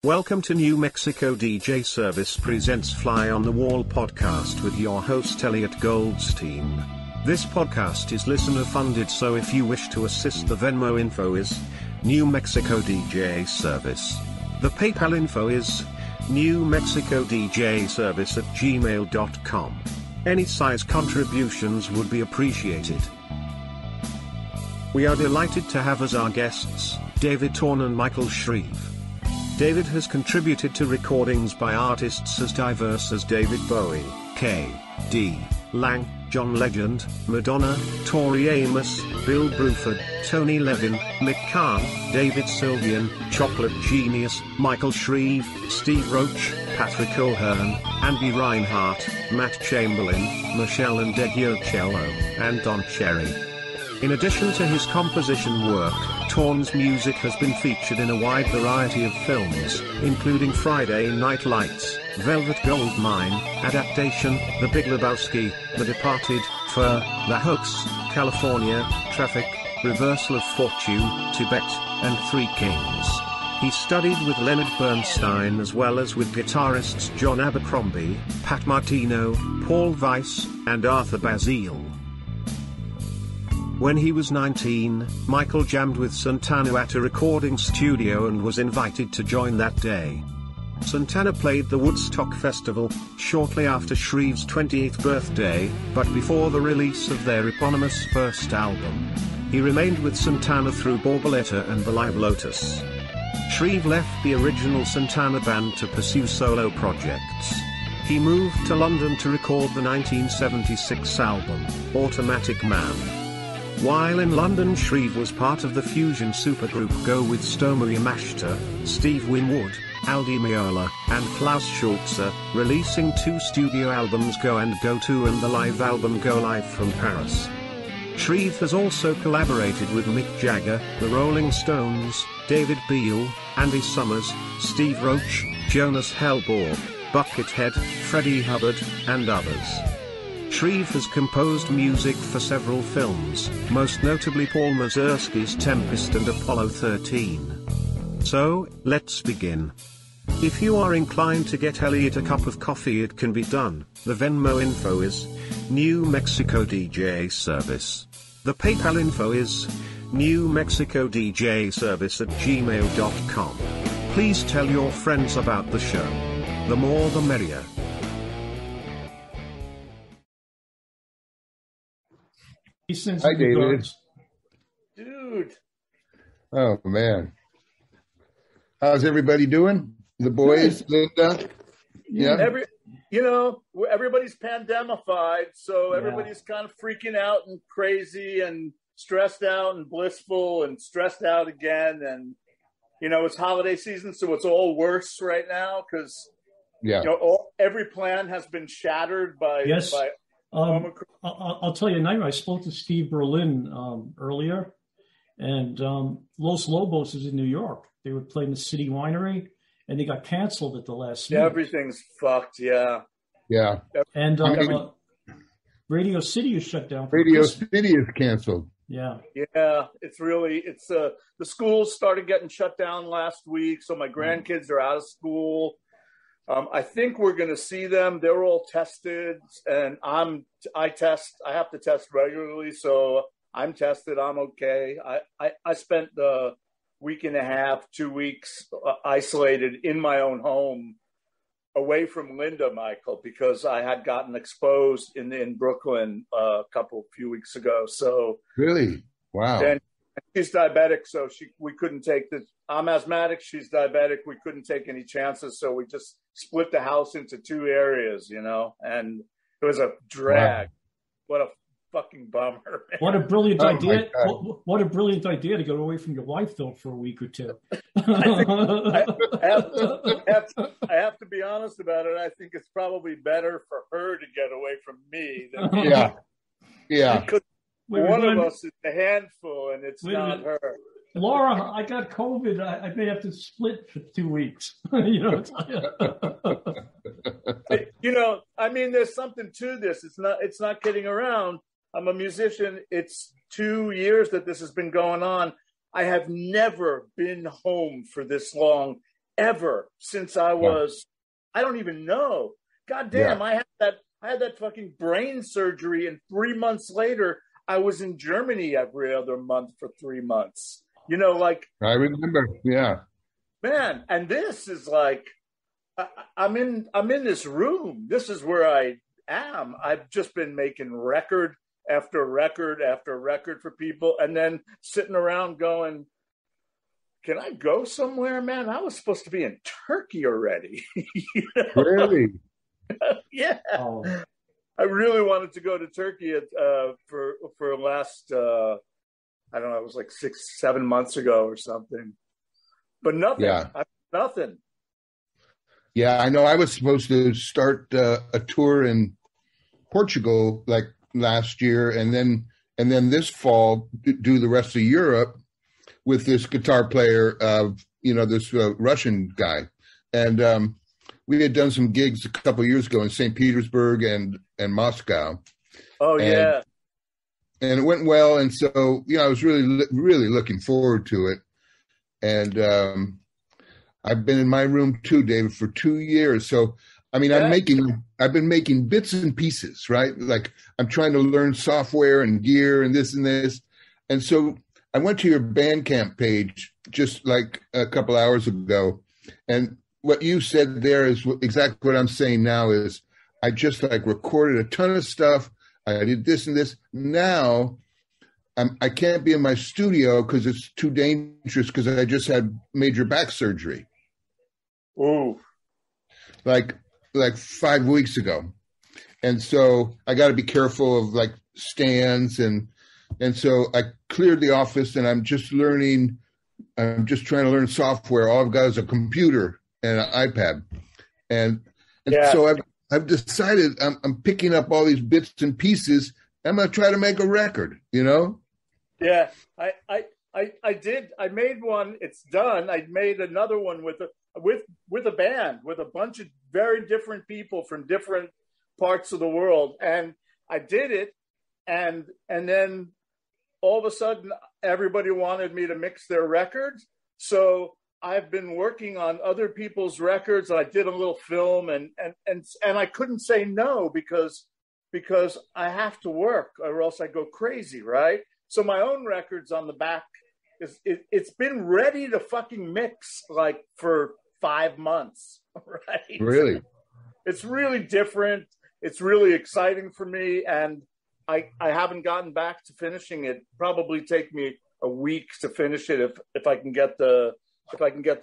Welcome to New Mexico DJ Service presents Fly on the Wall podcast with your host Eliot Goldstein. This podcast is listener funded, so if you wish to assist, the Venmo info is New Mexico DJ Service. The PayPal info is newmexicodjservice@gmail.com. Any size contributions would be appreciated. We are delighted to have as our guests David Torn and Michael Shrieve. David has contributed to recordings by artists as diverse as David Bowie, K.D. Lang, John Legend, Madonna, Tori Amos, Bill Bruford, Tony Levin, Mick Kahn, David Sylvian, Chocolate Genius, Michael Shrieve, Steve Roach, Patrick O'Hearn, Andy Reinhardt, Matt Chamberlain, Michelle and Cello, and Don Cherry. In addition to his composition work, Torn's music has been featured in a wide variety of films, including Friday Night Lights, Velvet Goldmine, Adaptation, The Big Lebowski, The Departed, Fur, The Hoax, California, Traffic, Reversal of Fortune, Tibet, and Three Kings. He studied with Leonard Bernstein as well as with guitarists John Abercrombie, Pat Martino, Paul Weiss, and Arthur Basile. When he was 19, Michael jammed with Santana at a recording studio and was invited to join that day. Santana played the Woodstock Festival shortly after Shrieve's 28th birthday, but before the release of their eponymous first album. He remained with Santana through Borboleta and the Live Lotus. Shrieve left the original Santana band to pursue solo projects. He moved to London to record the 1976 album, Automatic Man. While in London, Shrieve was part of the fusion supergroup Go with Stomer Yamashita, Steve Winwood, Aldi Meola, and Klaus Schulze, releasing 2 studio albums, Go and Go 2 and the live album Go Live from Paris. Shrieve has also collaborated with Mick Jagger, The Rolling Stones, David Beale, Andy Summers, Steve Roach, Jonas Hellborg, Buckethead, Freddie Hubbard, and others. Shrieve has composed music for several films, most notably Paul Mazursky's Tempest and Apollo 13. So, let's begin. If you are inclined to get Eliot a cup of coffee, it can be done. The Venmo info is New Mexico DJ Service. The PayPal info is newmexicodjservice@gmail.com. Please tell your friends about the show. The more the merrier. Hi, David. Dude. Oh, man. How's everybody doing? The boys, Linda? Yeah. Everybody's pandemified, so everybody's kind of freaking out and crazy and stressed out and blissful and stressed out again. And, it's holiday season, so it's all worse right now because, every plan has been shattered by... Yes. I'll tell you, I spoke to Steve Berlin earlier, and Los Lobos is in New York. They were playing the City Winery, and they got canceled at the last minute. Everything's fucked, yeah. Yeah. And Radio City is shut down. Radio City is canceled. Yeah. Yeah, the schools started getting shut down last week, so my grandkids are out of school. I think we're going to see them. They're all tested, and I have to test regularly, so I'm tested. I'm okay. I spent the week and a half, 2 weeks isolated in my own home away from Linda, Michael, because I had gotten exposed in Brooklyn a few weeks ago. So really? Wow. And she's diabetic, so we couldn't take this. I'm asthmatic. She's diabetic. We couldn't take any chances. So we just split the house into 2 areas, and it was a drag. Wow. What a fucking bummer. Man. What a brilliant idea. What a brilliant idea to go away from your wife, though, for a week or two. I have to be honest about it. I think it's probably better for her to get away from me than me. Yeah. Because one of us is a handful, and it's not her. Laura, I got COVID. I may have to split for 2 weeks. There's something to this. It's not kidding around. I'm a musician. It's 2 years that this has been going on. I have never been home for this long ever since I was, I don't even know. God damn, I had that fucking brain surgery, and 3 months later, I was in Germany every other month for 3 months. You know, like I remember. Yeah. Man, and this is like I'm in this room. This is where I am. I've just been making record after record after record for people, and then sitting around going, can I go somewhere, man? I was supposed to be in Turkey already. You know? Really? Yeah. Oh. I really wanted to go to Turkey for last, I don't know, it was like 6-7 months ago or something. But nothing. Yeah. Nothing. Yeah, I know. I was supposed to start a tour in Portugal like last year, and then this fall do the rest of Europe with this guitar player, this Russian guy, and we had done some gigs a couple of years ago in St. Petersburg and Moscow. Oh yeah, and it went well, and so I was really looking forward to it, and I've been in my room too, David, for 2 years. So, I mean, I've been making bits and pieces, right? Like I'm trying to learn software and gear and this and this. And so I went to your Bandcamp page just like a couple hours ago. And what you said there is exactly what I'm saying now is I just like recorded a ton of stuff. I did this and this. Now I can't be in my studio because it's too dangerous because I just had major back surgery. Ooh. Like 5 weeks ago. And so I got to be careful of like stands. And so I cleared the office and I'm just trying to learn software. All I've got is a computer and an iPad. And so I've decided I'm picking up all these bits and pieces. I'm going to try to make a record, Yeah, I did. I made one. It's done. I made another one with a band with a bunch of very different people from different parts of the world, and I did it, and then all of a sudden everybody wanted me to mix their records. So I've been working on other people's records. I did a little film, and I couldn't say no because I have to work or else I go crazy, right? So my own record's on the back. It's been ready to fucking mix like for 5 months, right? Really? It's really different. It's really exciting for me, and I haven't gotten back to finishing it. Probably take me a week to finish it if I can get the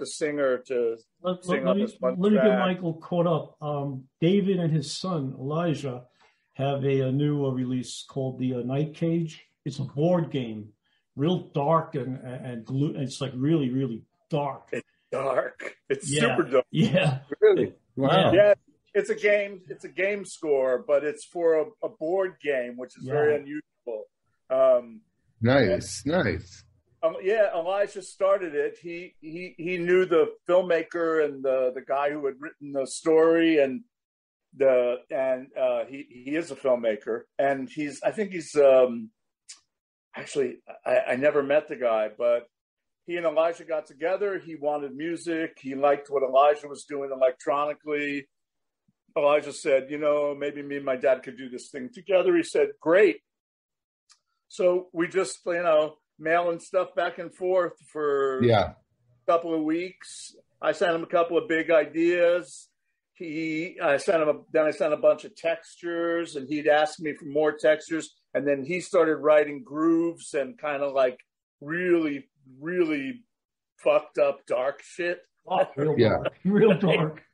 singer to sing on this one. Let me get Michael caught up. David and his son Elijah have a new release called the Night Cage. It's a board game, real dark and glue. It's like really, really dark. It's dark. It's super dark. Yeah. Really? Wow. Yeah. It's a game. It's a game score, but it's for a board game, which is very unusual. Nice. Yeah, Elijah started it. He knew the filmmaker and the guy who had written the story, and he is a filmmaker, and actually, I never met the guy, but he and Elijah got together. He wanted music. He liked what Elijah was doing electronically. Elijah said, maybe me and my dad could do this thing together. He said, great. So we just, mailing stuff back and forth for a couple of weeks. I sent him a couple of big ideas. I sent a bunch of textures, and he'd ask me for more textures. And then he started writing grooves and kind of like really, really fucked up dark shit. Oh, real dark.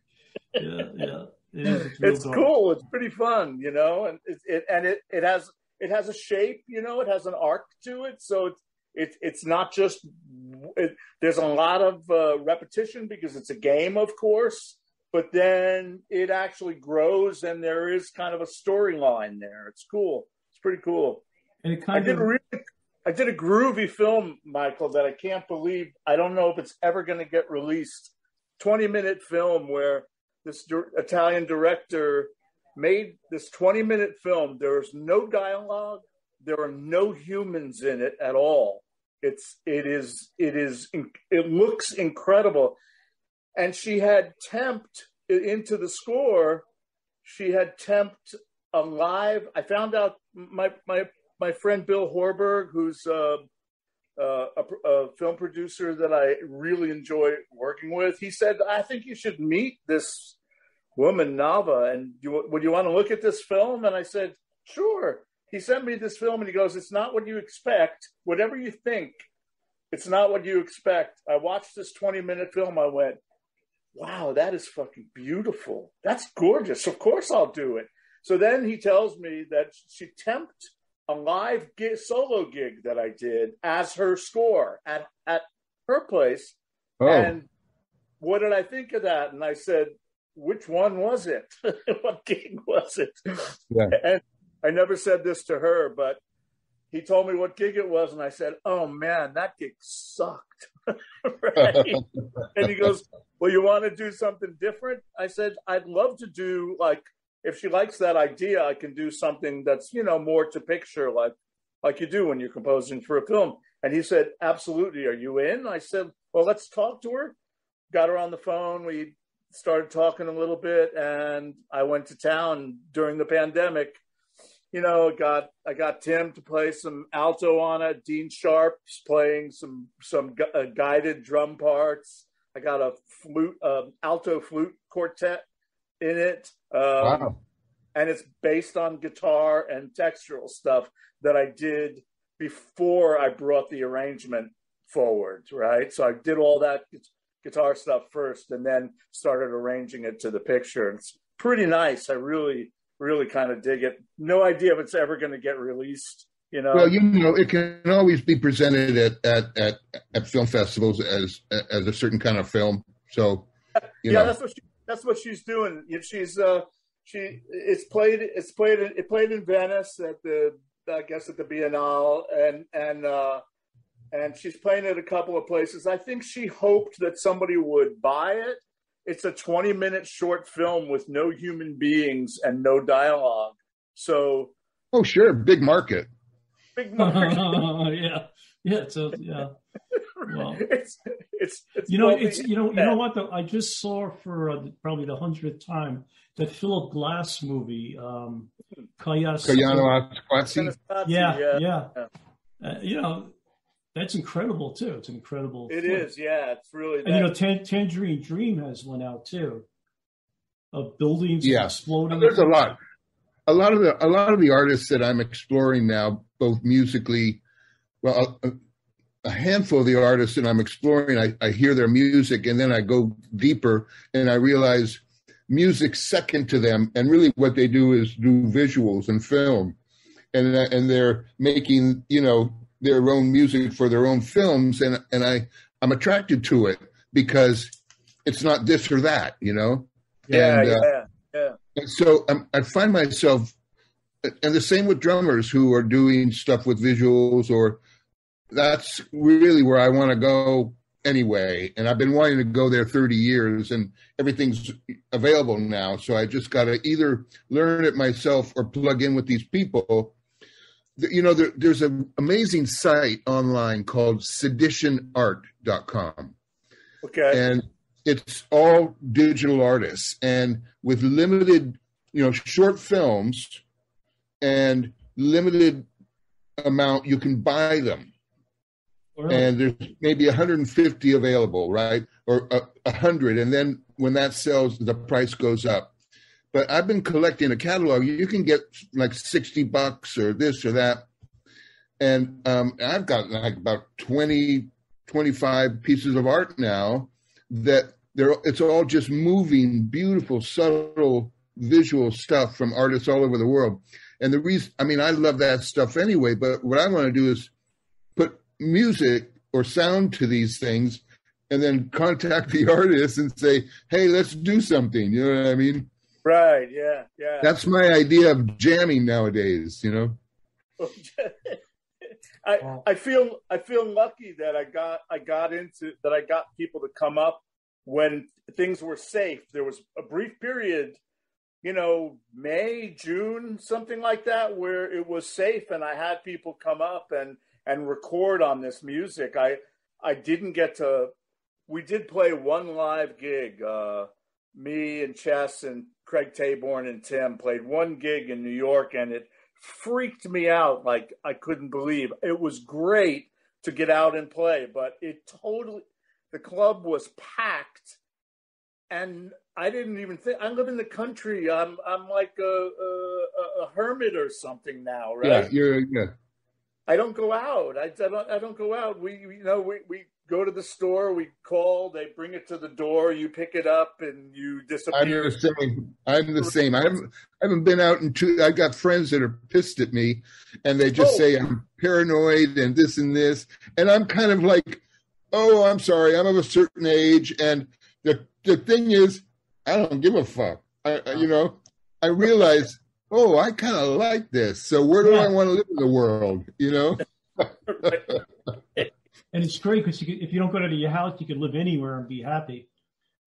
Yeah. It's cool. It's pretty fun, and it has a shape, it has an arc to it. So it's not just there's a lot of repetition because it's a game, of course, but then it actually grows and there is kind of a storyline there. It's cool. It's pretty cool. And I did a groovy film, Michael, that I can't believe. I don't know if it's ever going to get released. 20-minute film where this Italian director made this 20-minute film. There is no dialogue. There are no humans in it at all. It looks incredible. And she had temped into the score. She had temped a live. I found out my friend Bill Horberg, who's a film producer that I really enjoy working with. He said, "I think you should meet this woman, Nava, and would you want to look at this film?" And I said, "Sure." He sent me this film, and he goes, "It's not what you expect. Whatever you think, it's not what you expect." I watched this 20-minute film. I went, "Wow, that is fucking beautiful. That's gorgeous. Of course I'll do it." So then he tells me that she temped a live solo gig that I did as her score at her place. Oh. And what did I think of that? And I said, "Which one was it? What gig was it?" Yeah. And I never said this to her, but he told me what gig it was. And I said, "Oh man, that gig sucked." Right? And he goes, "Well, you want to do something different?" I said, "I'd love to do, like, if she likes that idea, I can do something that's, more to picture, like you do when you're composing for a film." And he said, "Absolutely. Are you in?" I said, "Well, let's talk to her." Got her on the phone. We started talking a little bit, and I went to town during the pandemic. I got Tim to play some alto on it. Dean Sharp's playing some guided drum parts. I got a alto flute quartet in it. Wow. And it's based on guitar and textural stuff that I did before I brought the arrangement forward, right? So I did all that guitar stuff first and then started arranging it to the picture. It's pretty nice. I really, really kind of dig it. No idea if it's ever going to get released, Well, it can always be presented at film festivals as a certain kind of film. So, that's what she's doing. It played in Venice at the Biennale, and she's playing it a couple of places. I think she hoped that somebody would buy it. It's a 20-minute short film with no human beings and no dialogue. So, oh sure, big market. Big market. Yeah. So yeah. Well, it's you know what though? I just saw for probably the 100th time that Philip Glass movie, Cayano Asquatsi. Yeah. That's incredible too. It's incredible. It is, yeah. It's really. And Tangerine Dream has one out too, of buildings exploding. There's a lot of the artists that I'm exploring now, both musically. Well, a handful of the artists that I'm exploring, I hear their music, and then I go deeper, and I realize music's second to them, and really what they do is do visuals and film, and they're making their own music for their own films, and I'm attracted to it because it's not this or that, Yeah. And so I find myself, and the same with drummers who are doing stuff with visuals, or that's really where I want to go anyway. And I've been wanting to go there 30 years, and everything's available now. So I just got to either learn it myself or plug in with these people. There's an amazing site online called seditionart.com. Okay. And it's all digital artists, and with limited, short films and limited amount, you can buy them. Wow. And there's maybe 150 available, right? Or 100. And then when that sells, the price goes up. But I've been collecting a catalog. You can get like $60 or this or that. And I've got like about 20, 25 pieces of art now that it's all just moving, beautiful, subtle, visual stuff from artists all over the world. And the reason, I love that stuff anyway, but what I want to do is put music or sound to these things and then contact the artist and say, hey, let's do something. You know what I mean? Right. Yeah. That's my idea of jamming nowadays, I feel lucky that I got people to come up when things were safe. There was a brief period, May, June, something like that, where it was safe, and I had people come up and record on this music. I didn't get to we did play one live gig. Me and Chess and Craig Taborn and Tim played one gig in New York, and it freaked me out like I couldn't believe. It was great to get out and play, but the club was packed, and I didn't even think. I live in the country. I'm like a hermit or something now, right? Yeah. I don't go out. I don't go out. We go to the store. We call. They bring it to the door. You pick it up and you disappear. I'm the same. I haven't been out in I got friends that are pissed at me, and they just say I'm paranoid and this and this, and I'm kind of like, oh, I'm sorry. I'm of a certain age, and the thing is, I don't give a fuck. I realize, oh, I kind of like this. So where do I want to live in the world? And it's great because if you don't go to your house, you can live anywhere and be happy.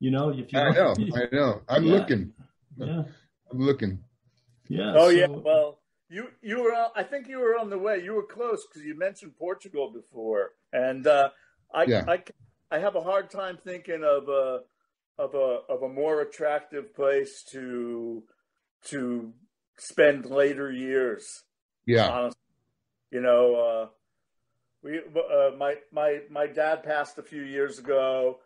I know. I'm looking. Yeah. I'm looking. Yeah. Oh, yeah. Well, you were. I think you were on the way. You were close because you mentioned Portugal before, and I have a hard time thinking of a more attractive place to spend later years. Yeah. Honestly. My dad passed a few years ago,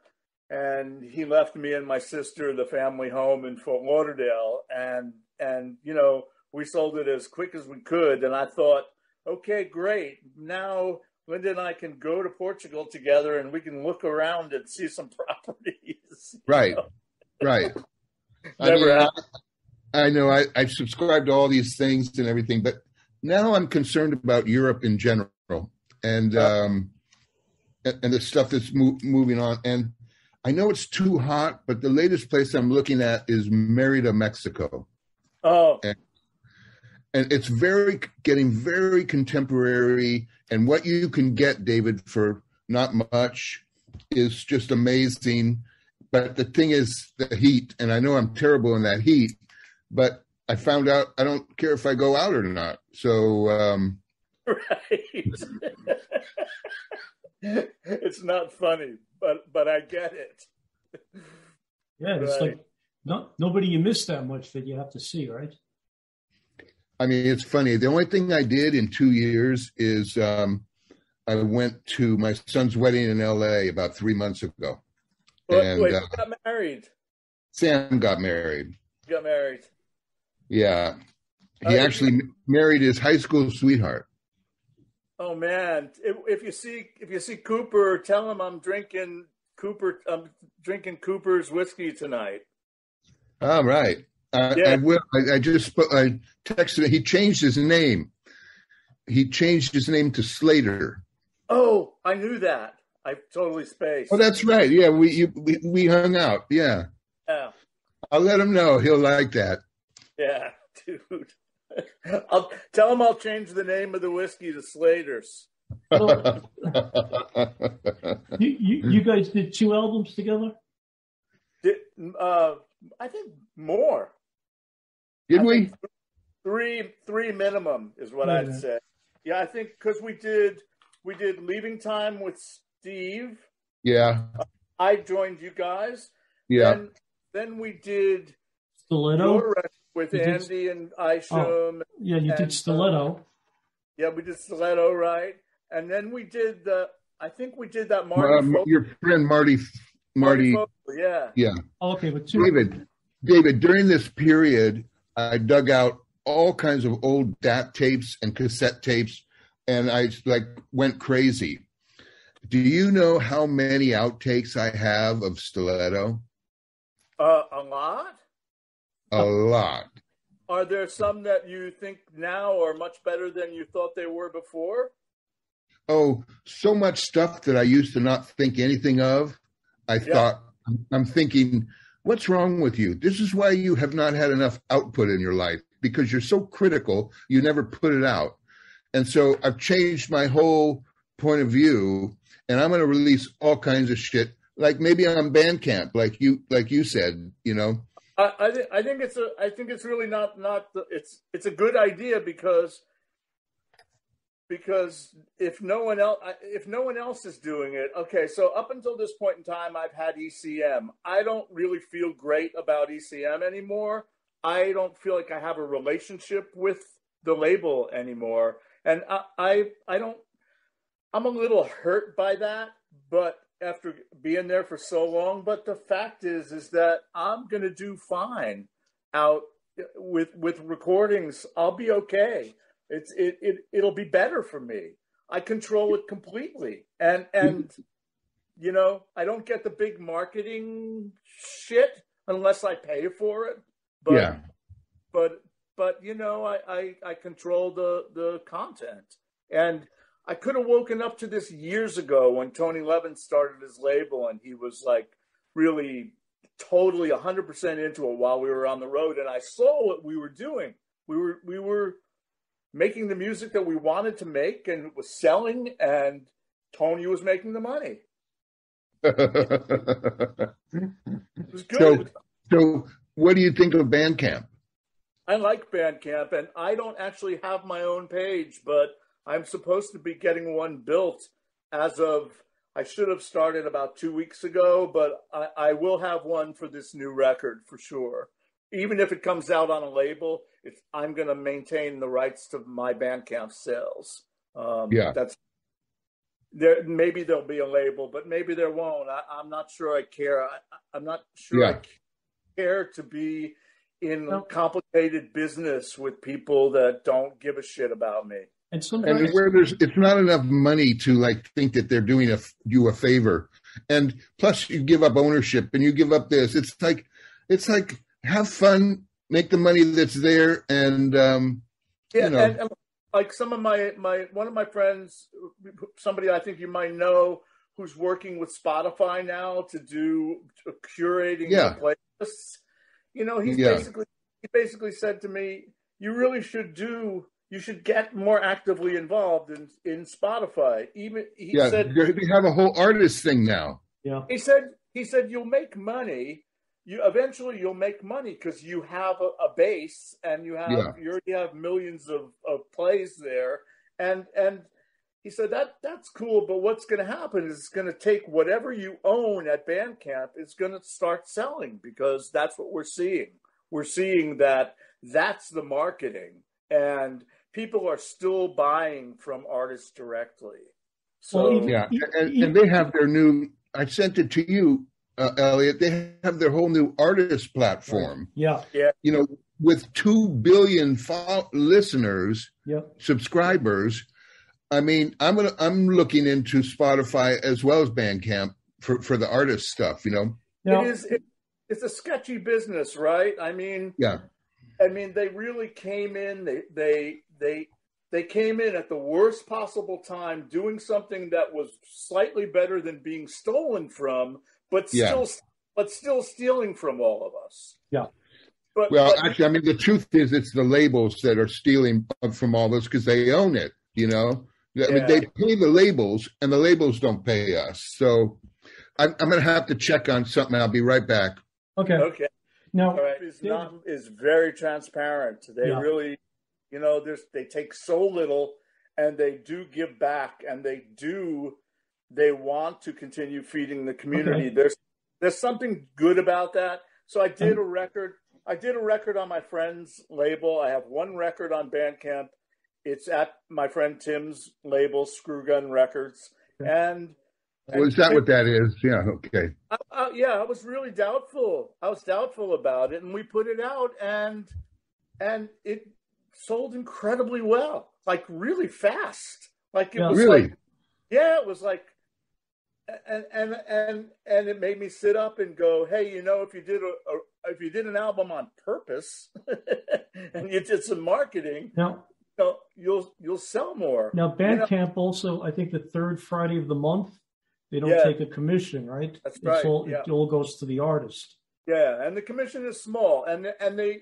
and he left me and my sister the family home in Fort Lauderdale, and we sold it as quick as we could. And I thought, okay, great. Now Linda and I can go to Portugal together, and we can look around and see some properties. Right. Never happened. I know. I subscribe to all these things and everything, but now I'm concerned about Europe in general. And the stuff that's moving on. And I know it's too hot, but the latest place I'm looking at is Mérida, Mexico. Oh. And it's getting very contemporary. And what you can get, David, for not much is just amazing. But the thing is the heat. And I know I'm terrible in that heat, but I found out I don't care if I go out or not. So... Right. It's not funny, but I get it. Yeah, it's like nobody you miss that much that you have to see, right? I mean, it's funny. The only thing I did in 2 years is I went to my son's wedding in L.A. about 3 months ago. Wait, who got married? Sam got married. Got married. Yeah. He actually married his high school sweetheart. Oh man! If you see Cooper, tell him I'm drinking Cooper's whiskey tonight. All right. I will. I texted him. He changed his name. He changed his name to Slater. Oh, I knew that. I totally spaced. Oh, that's right. Yeah, we hung out. Yeah. Yeah. I'll let him know. He'll like that. Yeah, dude. I'll tell him I'll change the name of the whiskey to Slater's. You guys did 2 albums together? I think more. Did we? Three minimum is what I'd say. Yeah, I think because we did Leaving Time with Steve. Yeah. I joined you guys. Yeah. Then we did Stiletto with Andy and Isham. Yeah, you did Stiletto. Yeah, we did Stiletto, right? And then we did I think we did that Marty. Your friend Marty. Yeah. Yeah. Okay, but David, during this period, I dug out all kinds of old DAT tapes and cassette tapes, and I went crazy. Do you know how many outtakes I have of Stiletto? A lot? A lot. Are there some that you think now are much better than you thought they were before? Oh, so much stuff that I used to not think anything of. I'm thinking, what's wrong with you? This is why you have not had enough output in your life, because you're so critical, you never put it out. And so I've changed my whole point of view, and I'm going to release all kinds of shit, like maybe on Bandcamp, like you said, you know. I think it's really not it's a good idea, because because if no one else is doing it, okay. So up until this point in time, I've had ECM. I don't really feel great about ECM anymore. I don't feel like I have a relationship with the label anymore, and I don't. I'm a little hurt by that, but after being there for so long, but the fact is that I'm going to do fine out with recordings. I'll be okay. It'll be better for me. I control it completely. And I don't get the big marketing shit unless I pay for it. But, yeah. But I control the content. And I could have woken up to this years ago when Tony Levin started his label, and he was like really totally 100% into it while we were on the road. And I saw what we were doing. We were making the music that we wanted to make, and it was selling, and Tony was making the money. It was good. So what do you think of Bandcamp? I like Bandcamp, and I don't actually have my own page, but I'm supposed to be getting one built I should have started about 2 weeks ago, but I will have one for this new record for sure. Even if it comes out on a label, I'm going to maintain the rights to my Bandcamp sales. Maybe there'll be a label, but maybe there won't. I'm not sure I care. I'm not sure I care to be in complicated business with people that don't give a shit about me. And sometimes where it's not enough money to like think that they're doing you a favor, and plus you give up ownership and you give up this. It's like have fun, make the money that's there, and and like some of my one of my friends, somebody I think you might know, who's working with Spotify now to do curating the playlists. He basically said to me, you should get more actively involved in Spotify. Even he said they have a whole artist thing now. Yeah. He said you'll make money. Eventually you'll make money because you have a base and you already have millions of plays there. And he said that's cool, but what's going to happen is it's going to take whatever you own at Bandcamp is going to start selling, because that's what we're seeing. We're seeing that's the marketing, and people are still buying from artists directly. So and they have their new. I sent it to you, Eliot. They have their whole new artist platform. Yeah. With 2 billion listeners, subscribers. I mean, I'm looking into Spotify as well as Bandcamp for the artist stuff. It's a sketchy business, right? I mean, they really came in. They came in at the worst possible time, doing something that was slightly better than being stolen from, but still stealing from all of us. Yeah. Actually, I mean, the truth is, it's the labels that are stealing from all this because they own it. I mean, they pay the labels, and the labels don't pay us. So I'm going to have to check on something. I'll be right back. Okay. Now, is very transparent. They really, they take so little, and they do give back, and they want to continue feeding the community. Okay. There's something good about that. So I did a record. I did a record on my friend's label. I have one record on Bandcamp. It's at my friend Tim's label, Screw Gun Records. And is that what that is? Yeah, okay. I was really doubtful. I was doubtful about it, and we put it out, and it sold incredibly well, like really fast. Like it was really? It was like, and it made me sit up and go, hey, if you did an album on purpose and you did some marketing, you'll sell more. Now, Bandcamp also, I think the third Friday of the month, they don't take a commission, right? That's right. It all goes to the artist. Yeah, and the commission is small, and they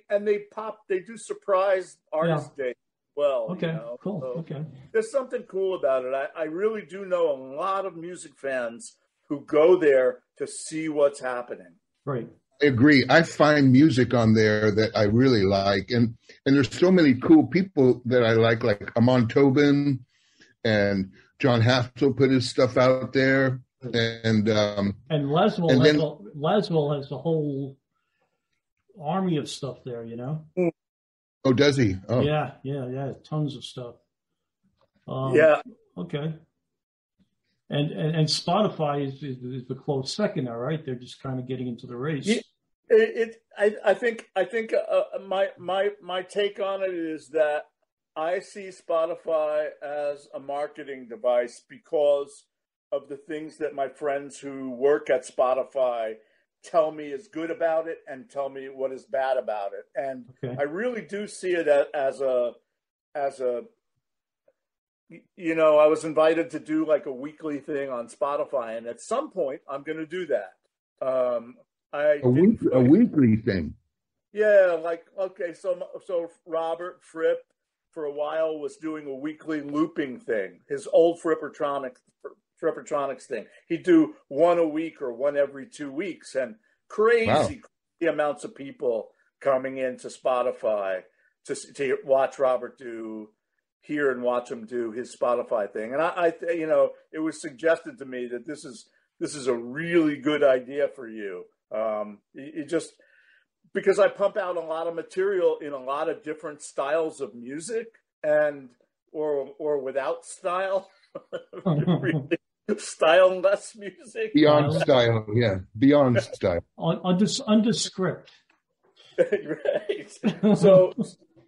do surprise artist day. Well, okay, cool. So okay, there's something cool about it. I really do know a lot of music fans who go there to see what's happening. Right. I agree. I find music on there that I really like, and there's so many cool people that I like Amon Tobin, and John Hassel put his stuff out there, and Laswell has a whole army of stuff there, you know. Oh, does he? Oh, yeah, tons of stuff. Yeah. Okay. And Spotify is the close second now, right? They're just kind of getting into the race. I think my take on it is that I see Spotify as a marketing device because of the things that my friends who work at Spotify tell me is good about it and tell me what is bad about it. And okay. I really do see it as a, you know, I was invited to do like a weekly thing on Spotify, and at some point I'm going to do that. A weekly thing. Yeah, like, okay, so Robert Fripp for a while was doing a weekly looping thing, his old Frippertronics thing. He'd do one a week or one every 2 weeks, and crazy amounts of people coming into Spotify to watch Robert hear and watch him do his Spotify thing. And I you know, it was suggested to me that this is a really good idea for you. It just, because I pump out a lot of material in a lot of different styles of music or without style, really style-less music. Beyond style, yeah. Beyond style. Under script. Right. So,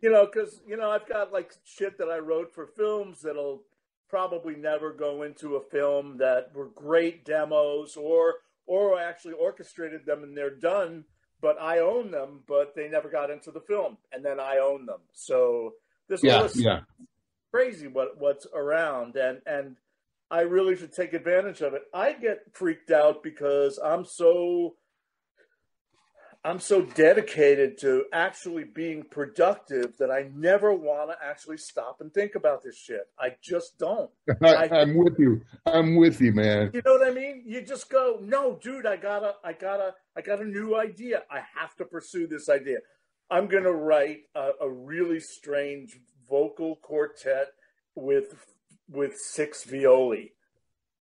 you know, because, you know, I've got like shit that I wrote for films that'll probably never go into a film that were great demos or I actually orchestrated them and they're done, but I own them, but they never got into the film, and then I own them. So this is crazy what's around, and I really should take advantage of it. I get freaked out because I'm so dedicated to actually being productive that I never want to actually stop and think about this shit. I just don't. I'm with you. I'm with you, man. You know what I mean? You just go, no, dude, I got a new idea. I have to pursue this idea. I'm going to write a really strange vocal quartet with 6 violi.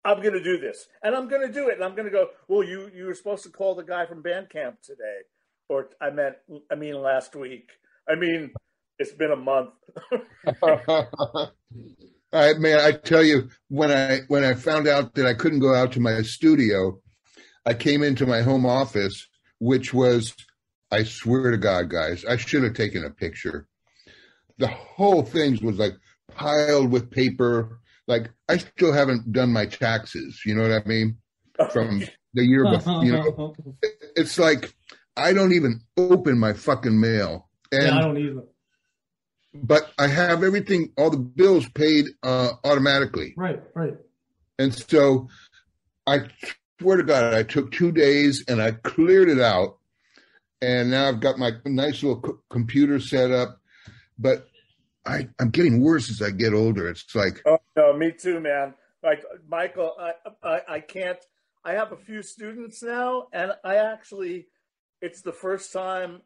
I'm going to do this, and I'm going to do it, and I'm going to go, well, you were supposed to call the guy from Bandcamp today, or I mean last week. I mean, it's been a month. Man, I tell you, when I found out that I couldn't go out to my studio, I came into my home office, which was, I swear to God, guys, I should have taken a picture. The whole thing was like piled with paper. Like, I still haven't done my taxes. You know what I mean? From the year before, you know, it's like, I don't even open my fucking mail. And, yeah, I don't either. But I have everything, all the bills paid automatically. Right. And so I swear to God, I took 2 days and I cleared it out. And now I've got my nice little computer set up. But I'm getting worse as I get older. It's like, oh no, me too, man. Like, Michael, I can't. I have a few students now, and it's the first time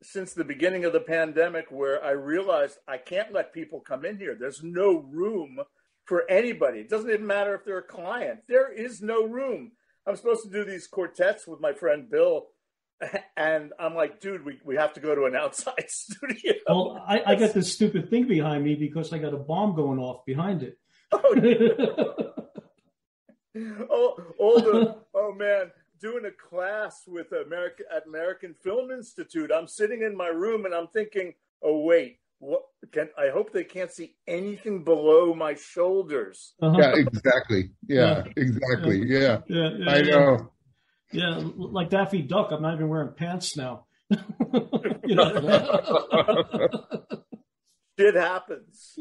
since the beginning of the pandemic where I realized I can't let people come in here. There's no room for anybody. It doesn't even matter if they're a client. There is no room. I'm supposed to do these quartets with my friend Bill. And I'm like, dude, we have to go to an outside studio. Well, I got this stupid thing behind me because I got a bomb going off behind it. Oh man, doing a class with American Film Institute. I'm sitting in my room and I'm thinking, oh wait, I hope they can't see anything below my shoulders. Uh-huh. Yeah, exactly. Yeah, exactly. Yeah. I know. Yeah, like Daffy Duck, I'm not even wearing pants now. Shit happens.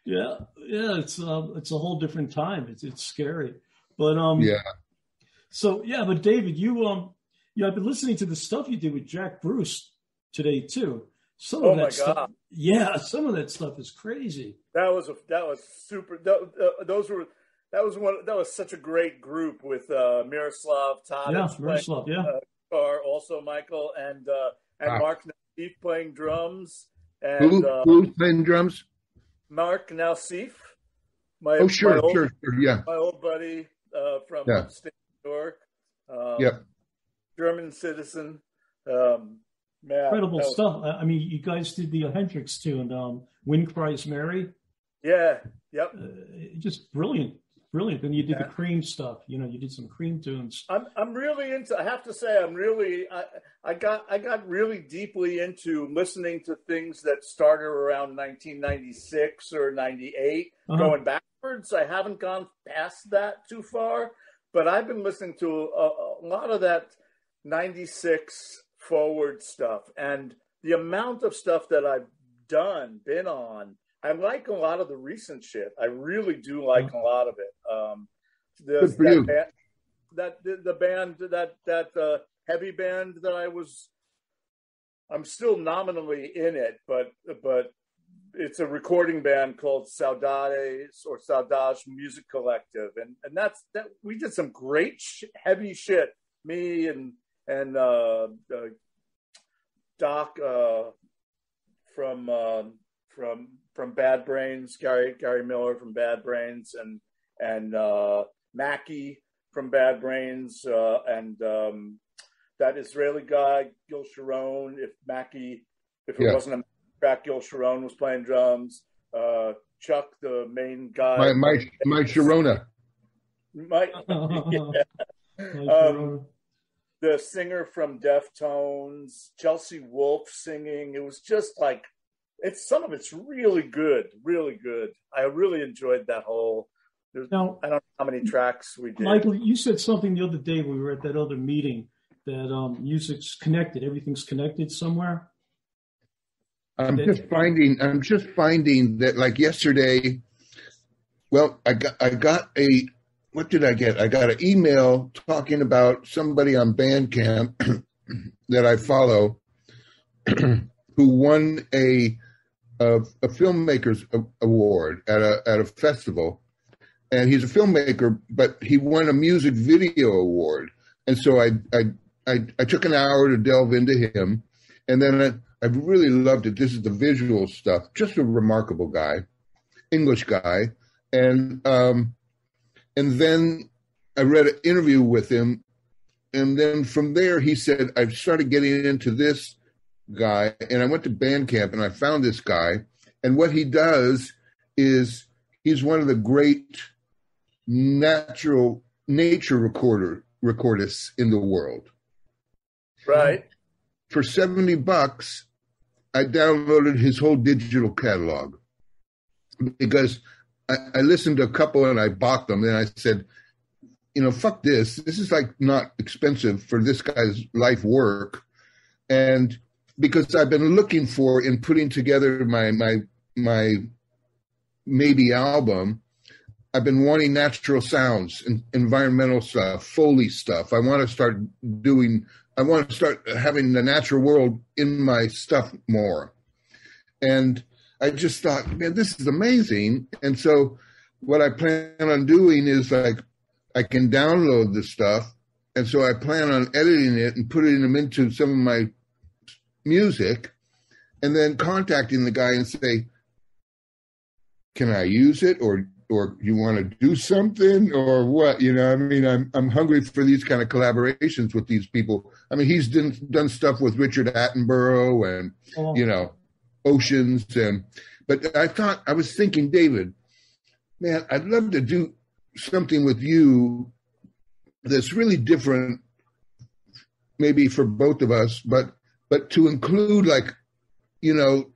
Yeah, it's a whole different time. It's scary, but yeah. So yeah, but David, I've been listening to the stuff you did with Jack Bruce today too. Some of that stuff, yeah, some of that stuff is crazy. That was super. That was such a great group with Miroslav Tadic. Yeah, Miroslav, Or also Michael and Mark Nassif playing drums. And who's playing drums? Mark Nassif. Sure, yeah. My old buddy from upstate New York, German citizen. Incredible stuff. I mean, you guys did the Hendrix tune, Wind Cries Mary. Yeah, yep. Just brilliant. And you did the Cream stuff. You did some Cream tunes. I'm really into. I have to say, I got really deeply into listening to things that started around 1996 or 98, going backwards. I haven't gone past that too far, but I've been listening to a lot of that 96 forward stuff, and the amount of stuff that I've been on. I like a lot of the recent shit. I really do like a lot of it. The band, that heavy band that I'm still nominally in it, but it's a recording band called Saudade Music Collective, and that's we did some great heavy shit. Me and Doc from Bad Brains, Gary Miller from Bad Brains, and Mackie from Bad Brains, and that Israeli guy Gil Sharon. If it wasn't a track, Gil Sharon was playing drums. Chuck, the main guy, Mike Sharona. The singer from Deftones, Chelsea Wolfe singing. It was just like. Some of it's really good. I really enjoyed that whole. I don't know how many tracks we did. Michael, you said something the other day when we were at that other meeting that music's connected. Everything's connected somewhere. I'm just finding that, like yesterday. Well, I got a. What did I get? I got an email talking about somebody on Bandcamp that I follow who won a filmmakers award at a festival, and he's a filmmaker, but he won a music video award. And so I took an hour to delve into him, and then I really loved it. This is the visual stuff. Just a remarkable guy, English guy, and then I read an interview with him, and then from there he said, I've started getting into this guy, and I went to Bandcamp and I found this guy, and what he does is he's one of the great nature recordists in the world. Right. For $70, I downloaded his whole digital catalog because I listened to a couple and I bought them, and I said, fuck this. This is like not expensive for this guy's life work. And because I've been looking for, in putting together my maybe album, I've been wanting natural sounds and environmental stuff, Foley stuff. I want to start having the natural world in my stuff more. And I just thought, man, this is amazing. And so what I plan on doing is I can download the stuff. And so I plan on editing it and putting them into some of my music, and then contacting the guy and say, can I use it, or you want to do something, or what? I'm hungry for these kind of collaborations with these people. I mean, he's done stuff with Richard Attenborough and Oceans, but I was thinking, David, man, I'd love to do something with you that's really different, maybe for both of us, but to include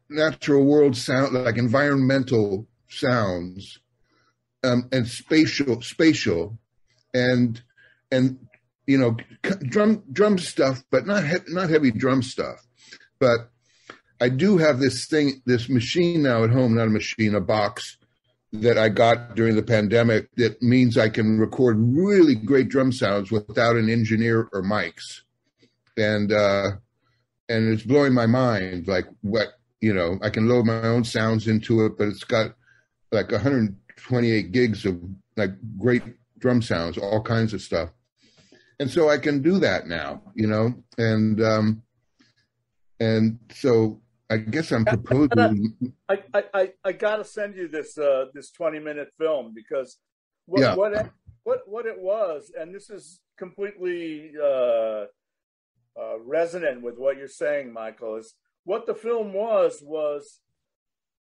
natural world sound, like environmental sounds, and spatial, and drum stuff, but not heavy drum stuff. But I do have this machine now at home, not a machine, a box that I got during the pandemic that means I can record really great drum sounds without an engineer or mics. And it's blowing my mind, like I can load my own sounds into it, but it's got like 128 gigs of like great drum sounds, all kinds of stuff. And so I can do that now, and so I guess I'm proposing. I gotta send you this 20-minute film because Yeah. what it was, and this is completely resonant with what you're saying, Michael, is what the film was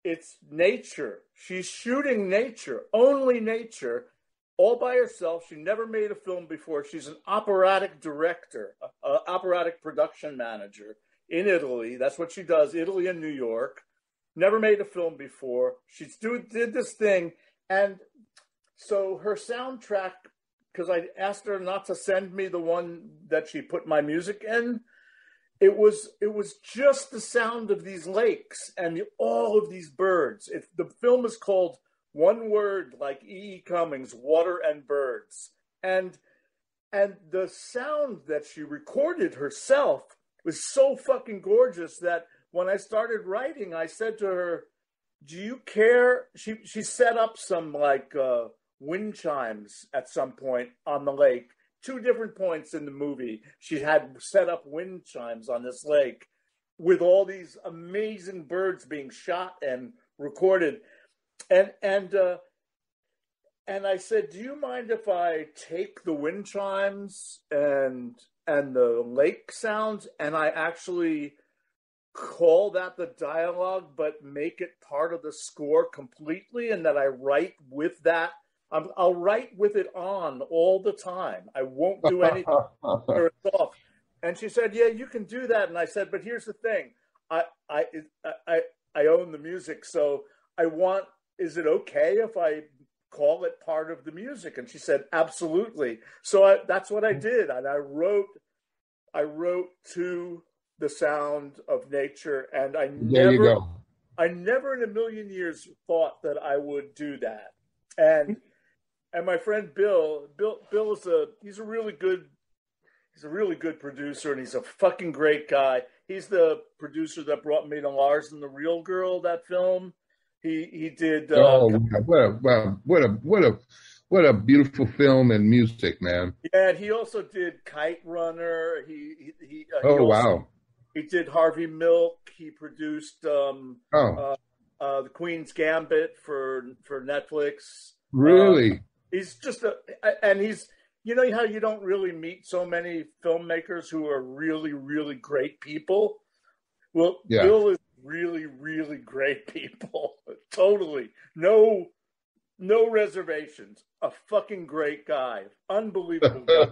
it's nature. She's shooting nature, only nature, all by herself. She never made a film before. She's an operatic director, operatic production manager in Italy. That's what she does, Italy and New York. Never made a film before. She did this thing. And so her soundtrack, because I asked her not to send me the one that she put my music in, it was just the sound of these lakes and all of these birds. The film is called one word, like E.E. Cummings, Water and Birds. And the sound that she recorded herself was so fucking gorgeous that when I started writing, I said to her, do you care? She set up some like wind chimes at some point on the lake. 2 different points in the movie, she had set up wind chimes on this lake with all these amazing birds being shot and recorded. And I said, do you mind if I take the wind chimes and the lake sounds and I actually call that the dialogue, but make it part of the score completely, and that I write with that? I'll write with it on all the time. I won't do anything or it's off. And she said, yeah, you can do that. And I said, but here's the thing. I own the music. So is it okay if I call it part of the music? And she said, absolutely. So that's what I did. And I wrote to the sound of nature. And There you go. I never in a million years thought that I would do that. And my friend Bill is he's a really good producer, and he's a fucking great guy. He's the producer that brought me to Lars and the Real Girl, that film. He did. What a beautiful film and music, man. Yeah, and he also did Kite Runner. Wow. He did Harvey Milk. He produced The Queen's Gambit for Netflix. Really? He's just you know how you don't really meet so many filmmakers who are really, really great people? Well, yeah. Bill is really, really great people. Totally. No reservations. A fucking great guy. Unbelievable guy.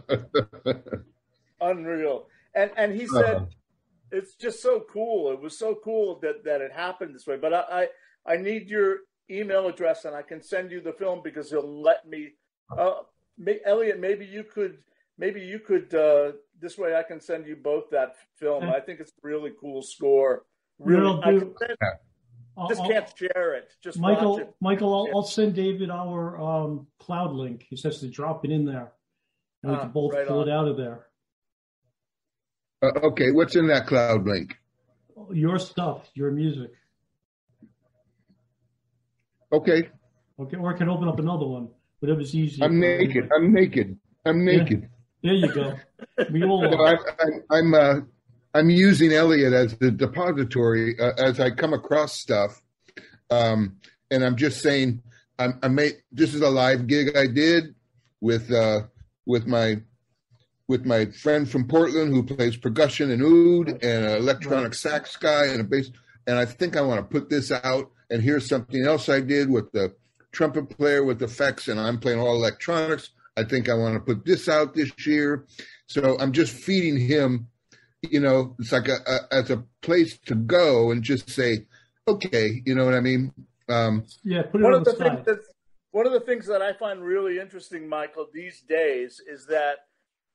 Unreal. And he said, it's just so cool. It was so cool that it happened this way. But I need your email address and I can send you the film because he'll let me. Eliot, maybe you could. This way I can send you both that film. I think it's a really cool score. Really, can't share it. Just Michael, watch it. Michael, I'll send David our cloud link. He says to drop it in there, and we can both pull it out of there. Okay, what's in that cloud link? Your stuff, your music. Okay. Okay, or I can open up another one. Whatever's easy. I'm naked. There you go. We all are. I'm using Eliot as the depository as I come across stuff, and I'm just saying this is a live gig I did with my friend from Portland who plays percussion and oud and an electronic sax guy and a bass, and I think I want to put this out. And here's something else I did with the trumpet player with effects, and I'm playing all electronics. I think I want to put this out this year. So I'm just feeding him, it's like as a place to go and just say, okay, you know what I mean? Put it on the side. One of the things that I find really interesting, Michael, these days is that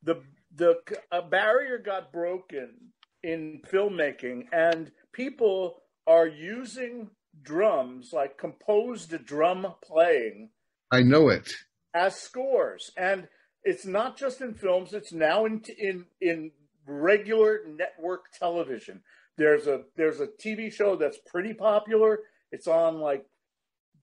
a barrier got broken in filmmaking, and people are using drums, like composed drum playing. I know it. As scores. And it's not just in films, it's now in regular network television. There's a TV show that's pretty popular. It's on like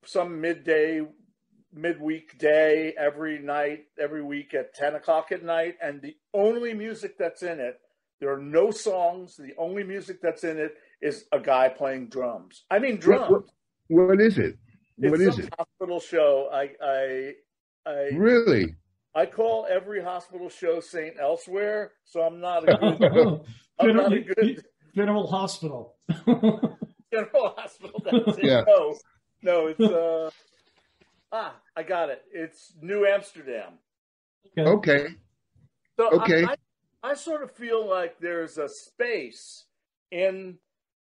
some midweek day every night, every week at 10 o'clock at night. And the only music that's in it There are no songs. The only music that's in it is a guy playing drums. I mean, drums. What is it? What it's is it? Hospital show. Really? I call every hospital show Saint Elsewhere, so I'm not a good. I'm not a good General Hospital. General Hospital. That's it. Yeah. No, it's I got it. It's New Amsterdam. Okay. So okay. I sort of feel like there's a space in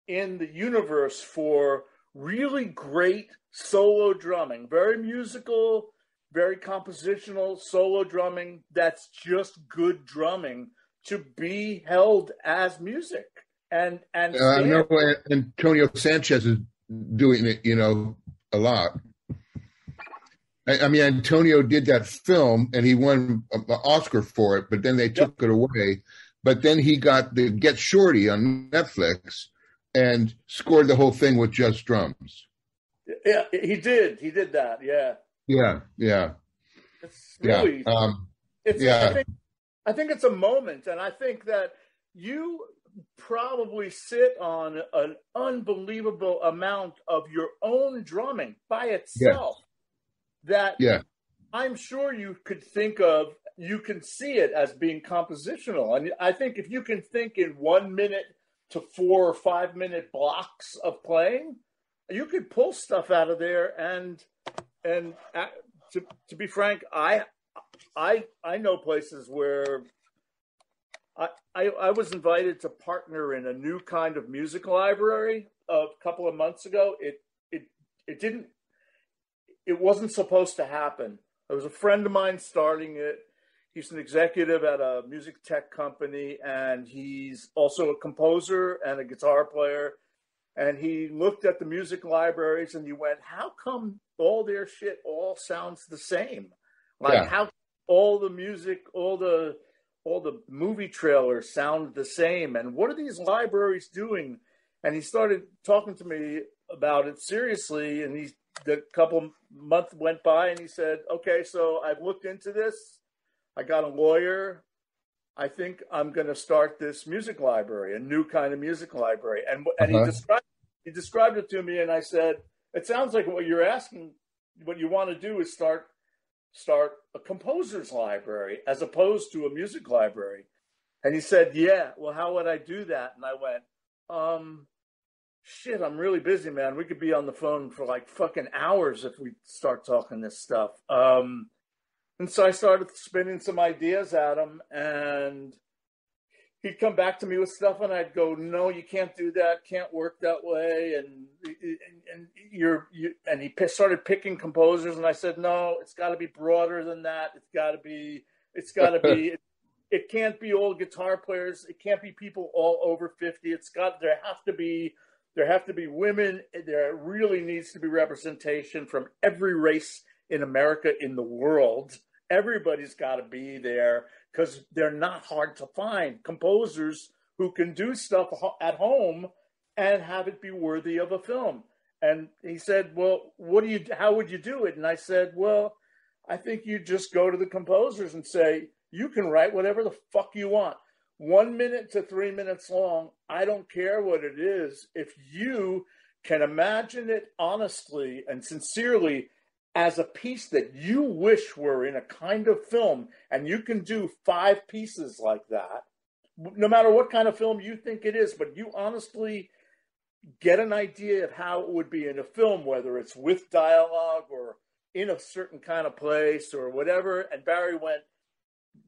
the universe for really great solo drumming, very musical, very compositional solo drumming that's just good drumming to be held as music. And I know Antonio Sanchez is doing it, a lot. I mean, Antonio did that film, and he won an Oscar for it, but then they took it away. But then he got the Get Shorty on Netflix and scored the whole thing with just drums. Yeah, he did. He did that. Yeah. Yeah. It's really. I think it's a moment, and I think that you probably sit on an unbelievable amount of your own drumming by itself. That I'm sure you could think of, you can see it as being compositional. And I think if you can think in 1 minute to 4 or 5 minute blocks of playing, you could pull stuff out of there. And to be frank, I know places where I was invited to partner in a new kind of music library a couple of months ago. It wasn't supposed to happen. There was a friend of mine starting it. He's an executive at a music tech company, and he's also a composer and a guitar player. And he looked at the music libraries and he went, how come all their shit all sounds the same? Like how all the music, all the movie trailers sound the same. And what are these libraries doing? And he started talking to me about it seriously, and the couple months went by, and he said, okay, so I've looked into this. I got a lawyer. I think I'm going to start this music library, a new kind of music library. And he described it to me, and I said, it sounds like what you're asking, what you want to do is start a composer's library as opposed to a music library. And he said, yeah, well, how would I do that? And I went, shit, I'm really busy, man. We could be on the phone for like fucking hours if we start talking this stuff. And so I started spinning some ideas at him, and he'd come back to me with stuff, and I'd go, no, you can't do that. Can't work that way. And he started picking composers, and I said, no, it's got to be broader than that. It's got to be, it can't be all guitar players. It can't be people all over 50. There have to be women. There really needs to be representation from every race in America, in the world. Everybody's got to be there because they're not hard to find. Composers who can do stuff at home and have it be worthy of a film. And he said, well, how would you do it? And I said, well, I think you just go to the composers and say, you can write whatever the fuck you want. 1 minute to 3 minutes long. I don't care what it is. If you can imagine it honestly and sincerely as a piece that you wish were in a kind of film, and you can do 5 pieces like that, no matter what kind of film you think it is, but you honestly get an idea of how it would be in a film, whether it's with dialogue or in a certain kind of place or whatever. And Barry went,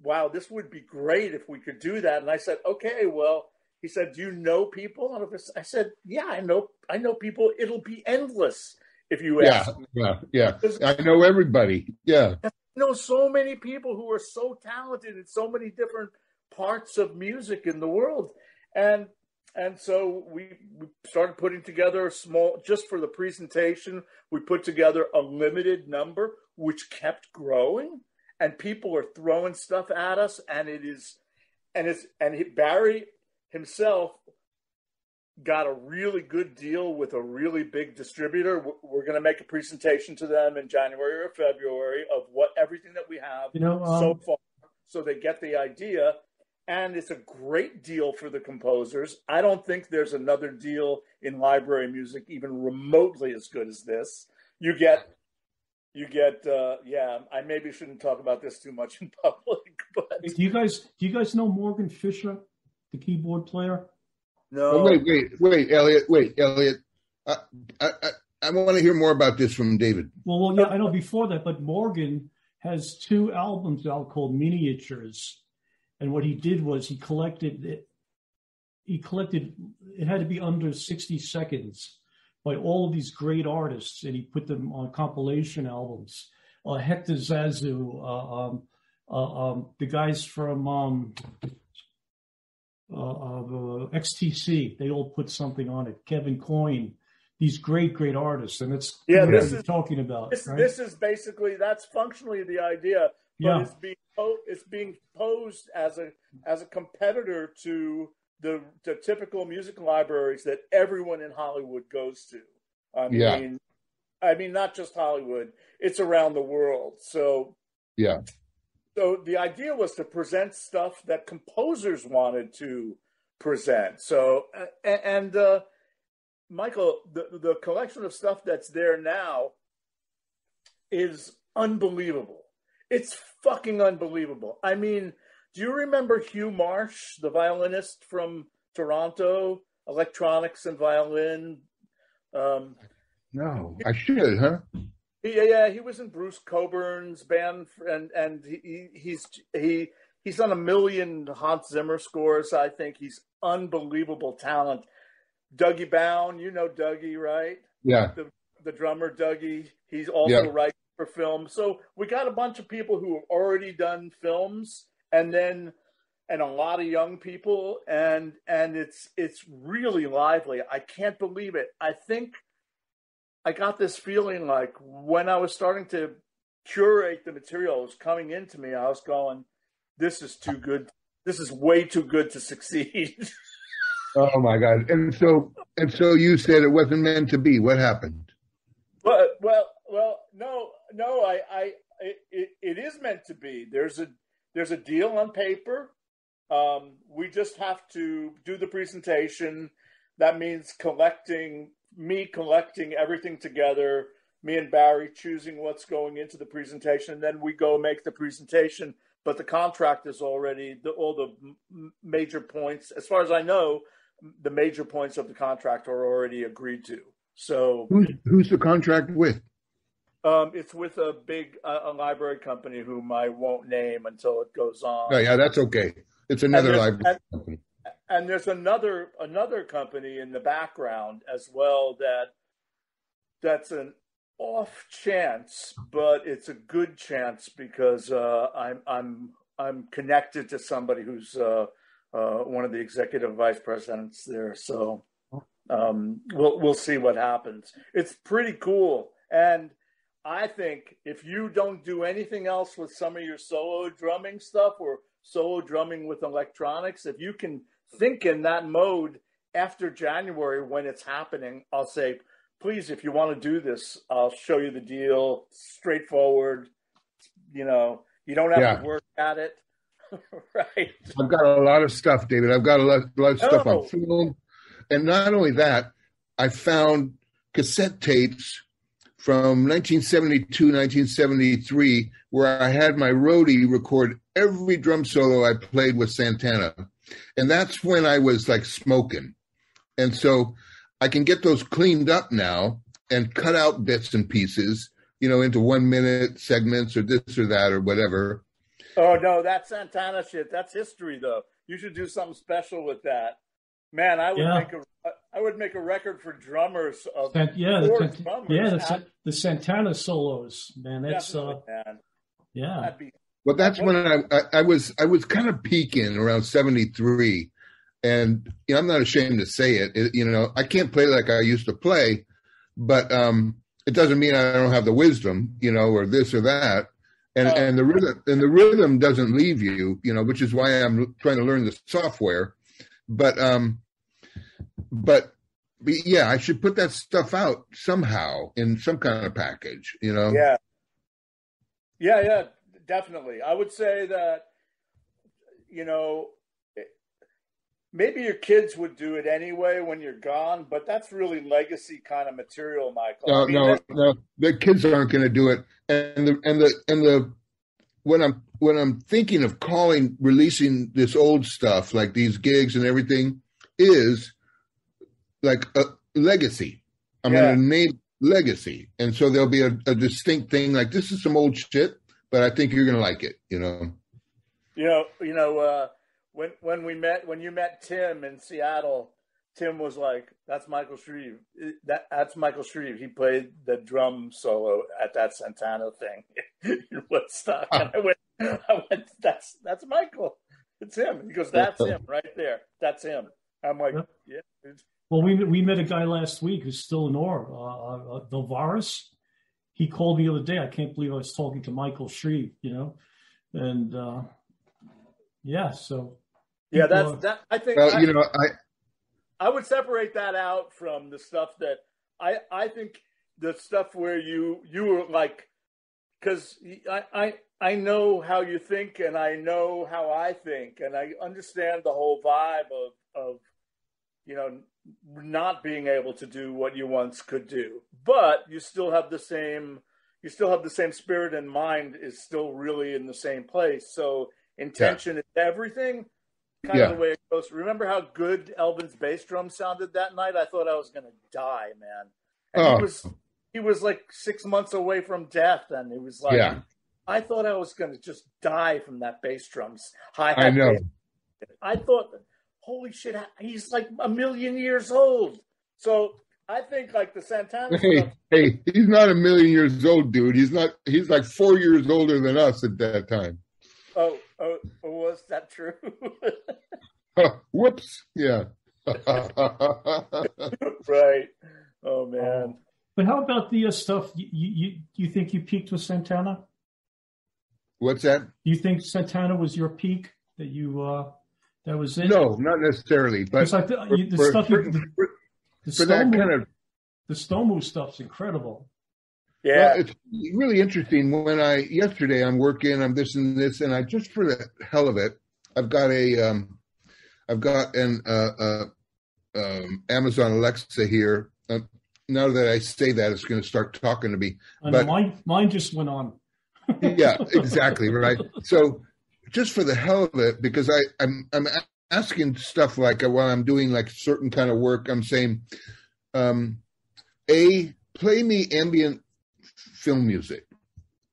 wow, this would be great if we could do that. And I said, okay, well, he said, do you know people? And I said, yeah, I know people. It'll be endless if you ask me. Yeah. I know everybody. Yeah. I know so many people who are so talented in so many different parts of music in the world. And so we started putting together a small, just for the presentation, we put together a limited number, which kept growing. And people are throwing stuff at us, Barry himself got a really good deal with a really big distributor. We're going to make a presentation to them in January or February of everything that we have so far, so they get the idea. and it's a great deal for the composers. I don't think there's another deal in library music even remotely as good as this. You get. I maybe shouldn't talk about this too much in public, but do you guys know Morgan Fisher, the keyboard player? No. Oh, wait, Eliot. I want to hear more about this from David. Well, yeah, I know before that, but Morgan has 2 albums out called Miniatures. And what he did was he collected, it had to be under 60 seconds by all of these great artists, and he put them on compilation albums. Hector Zazu, the guys from XTC, they all put something on it. Kevin Coyne, these great artists, and it's what we're talking about. This is basically, that's functionally the idea, but it's being posed as a competitor to the typical music libraries that everyone in Hollywood goes to. I mean, not just Hollywood; it's around the world. So So the idea was to present stuff that composers wanted to present. So and Michael, the collection of stuff that's there now is unbelievable. It's fucking unbelievable. I mean, do you remember Hugh Marsh, the violinist from Toronto, electronics and violin? No, I should, huh? Yeah, he was in Bruce Coburn's band, and he's done 1 million Hans Zimmer scores. I think he's unbelievable talent. Dougie Bound, you know Dougie, right? Yeah. The drummer Dougie. He's also writing for film. So we got a bunch of people who have already done films, and a lot of young people, and it's really lively. I can't believe it. I think I got this feeling like when I was starting to curate the material, it was coming into me. I was going, "This is too good. This is way too good to succeed." Oh my God! And so you said it wasn't meant to be. What happened? Well, no. It is meant to be. There's a deal on paper. We just have to do the presentation. That means collecting everything together. Me and Barry choosing what's going into the presentation, and then we go make the presentation. But the contract is already all the major points, as far as I know. The major points of the contract are already agreed to. So who's the contract with? It's with a big a library company whom I won't name until it goes on. Oh, yeah, that's okay. It's another library company. And there's another company in the background as well that's an off chance, but it's a good chance because I'm connected to somebody who's one of the executive vice presidents there. So we'll see what happens. It's pretty cool. And I think if you don't do anything else with some of your solo drumming stuff or solo drumming with electronics, if you can think in that mode after January when it's happening, I'll say, please, if you want to do this, I'll show you the deal. Straightforward. You know, you don't have to work at it. Right. I've got a lot of stuff, David. I've got a lot of stuff on film. And not only that, I found cassette tapes from 1972, 1973, where I had my roadie record every drum solo I played with Santana. And that's when I was like smoking. And so I can get those cleaned up now and cut out bits and pieces, into 1 minute segments or this or that or whatever. Oh, no, that's Santana shit. That's history, though. You should do something special with that. Man, I would make a record for drummers of drummers. The Santana solos, man. That's man. Yeah. Well, that's when I was kind of peaking around 73, and I'm not ashamed to say it. I can't play like I used to play, but it doesn't mean I don't have the wisdom, or this or that. And the rhythm doesn't leave you, which is why I'm trying to learn the software. But yeah, I should put that stuff out somehow in some kind of package, Yeah, definitely. I would say that, maybe your kids would do it anyway when you're gone, but that's really legacy kind of material, Michael. No, no, the kids aren't going to do it. And the when I'm thinking of releasing this old stuff, like these gigs and everything, is like a legacy. I'm going to name legacy, and so there'll be a distinct thing. Like, this is some old shit, but I think you're going to like it. When you met Tim in Seattle, Tim was like, "That's Michael Shrieve. That's Michael Shrieve. He played the drum solo at that Santana thing in Woodstock." And I went, "That's Michael. It's him." He goes, "That's him right there. That's him." I'm like, "Yeah." Well, we met a guy last week who's still in awe, Vilvaris. He called me the other day. I can't believe I was talking to Michael Shrieve, and so. Yeah, that. I think. Well, I would separate that out from the stuff that I think the stuff where you were like, because I know how you think and I know how I think, and I understand the whole vibe of not being able to do what you once could do, but you still have the same spirit and mind is still really in the same place. So intention is everything. Kind of the way it goes. Remember how good Elvin's bass drum sounded that night? I thought I was going to die, man. And he was like 6 months away from death, and it was like, I thought I was going to just die from that bass drum's hi-hat. I know. I thought, holy shit, he's like 1,000,000 years old. So I think like the Santana stuff. Hey, he's not 1,000,000 years old, dude. He's like 4 years older than us at that time. Oh, was that true? Whoops. Yeah. Right. Oh, man. But how about the stuff? You think you peaked with Santana? What's that? Do you think Santana was your peak that you that was it? No, not necessarily. But the Stomu stuff's incredible. Yeah, well, it's really interesting. Yesterday I'm working, I'm this and this, and I just for the hell of it, I've got an Amazon Alexa here. Now that I say that, it's going to start talking to me. But mine just went on. Yeah, exactly right. So just for the hell of it, because I'm asking stuff like while I'm doing like certain kind of work, I'm saying, play me ambient film music,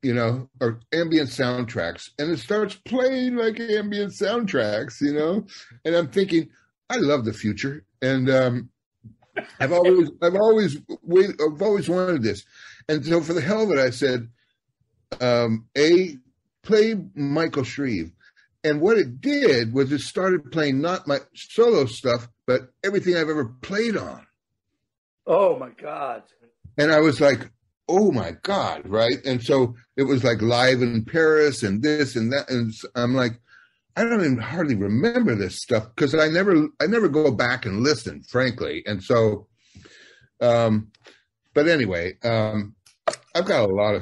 or ambient soundtracks, and it starts playing like ambient soundtracks, and I'm thinking, I love the future, and I've always wanted this, and so for the hell of it, I said, play Michael Shrieve, and what it did was it started playing not my solo stuff, but everything I've ever played on. Oh my God! And I was like, oh my God, right? And so it was like live in Paris and this and that. And I'm like, I don't even hardly remember this stuff because I never go back and listen, frankly. And so, but anyway, I've got a lot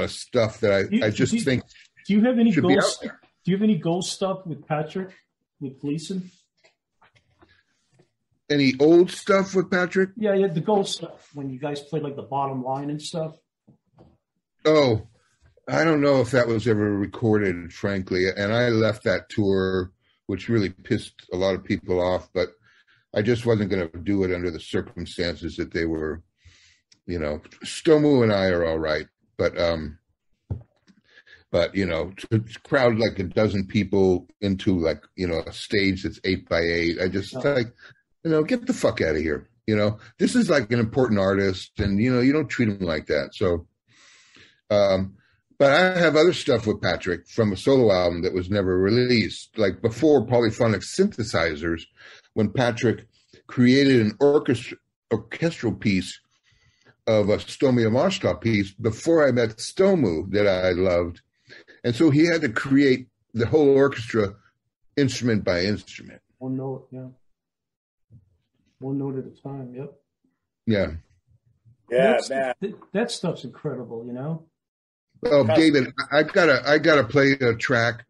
of stuff that I just think. Do you have any should be out there. Do you have any ghost stuff with Patrick, with Gleason? Any old stuff with Patrick? Yeah, the ghost stuff when you guys played like the Bottom Line and stuff. Oh, I don't know if that was ever recorded, frankly. And I left that tour, which really pissed a lot of people off. But I just wasn't going to do it under the circumstances that they were. Stomu and I are all right, but to crowd like a dozen people into like a stage that's 8x8, I just like. Get the fuck out of here. This is like an important artist and, you don't treat him like that. So, but I have other stuff with Patrick from a solo album that was never released, like before Polyphonic Synthesizers, when Patrick created an orchestral piece of a Stomu Yamashita piece before I met Stomu that I loved. And so he had to create the whole orchestra instrument by instrument. One note, yeah. One note at a time. Yep. Yeah. Yeah, that stuff's incredible. Oh, David, I gotta play a track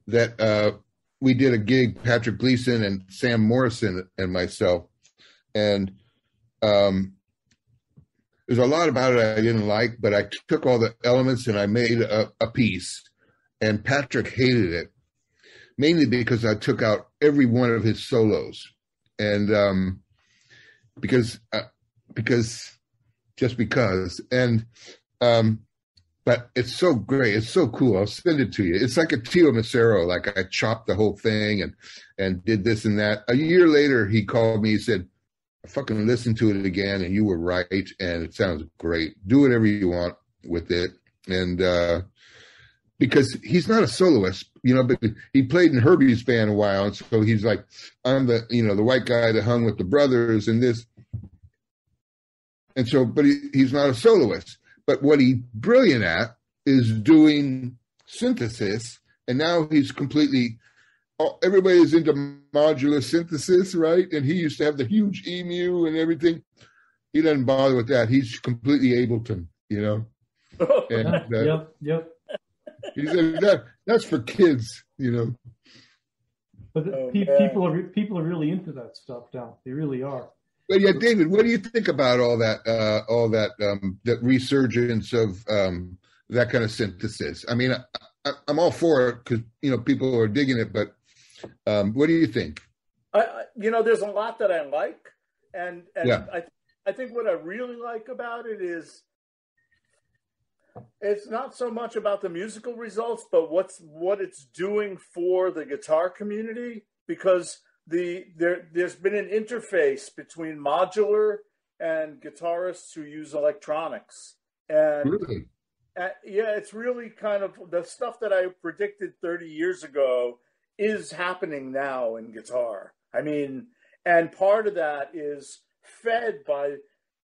that we did a gig, Patrick Gleason and Sam Morrison and myself, and there's a lot about it I didn't like, but I took all the elements and I made a piece, and Patrick hated it, mainly because I took out every one of his solos, and because and but it's so great, it's so cool. I'll send it to you. It's like a Tio Macero, like I chopped the whole thing and did this and that. A year later, he called me. He said, "I fucking listened to it again, and you were right, and it sounds great. Do whatever you want with it." And because he's not a soloist, but he played in Herbie's band a while, and so he's like, I'm the the white guy that hung with the brothers and this, and so, but he's not a soloist. But what he's brilliant at is doing synthesis, and now he's completely. Everybody's into modular synthesis, right? And he used to have the huge EMU and everything. He doesn't bother with that. He's completely Ableton, And, Yep. He said that's for kids, But people are really into that stuff now. They really are. But yeah, David, what do you think about all that that resurgence of that kind of synthesis? I mean, I'm all for it because people are digging it, but what do you think? There's a lot that I like, and yeah. I think what I really like about it is it's not so much about the musical results, but what it's doing for the guitar community, because there's been an interface between modular and guitarists who use electronics, and really? It's really kind of the stuff that I predicted 30 years ago is happening now in guitar. I mean, and part of that is fed by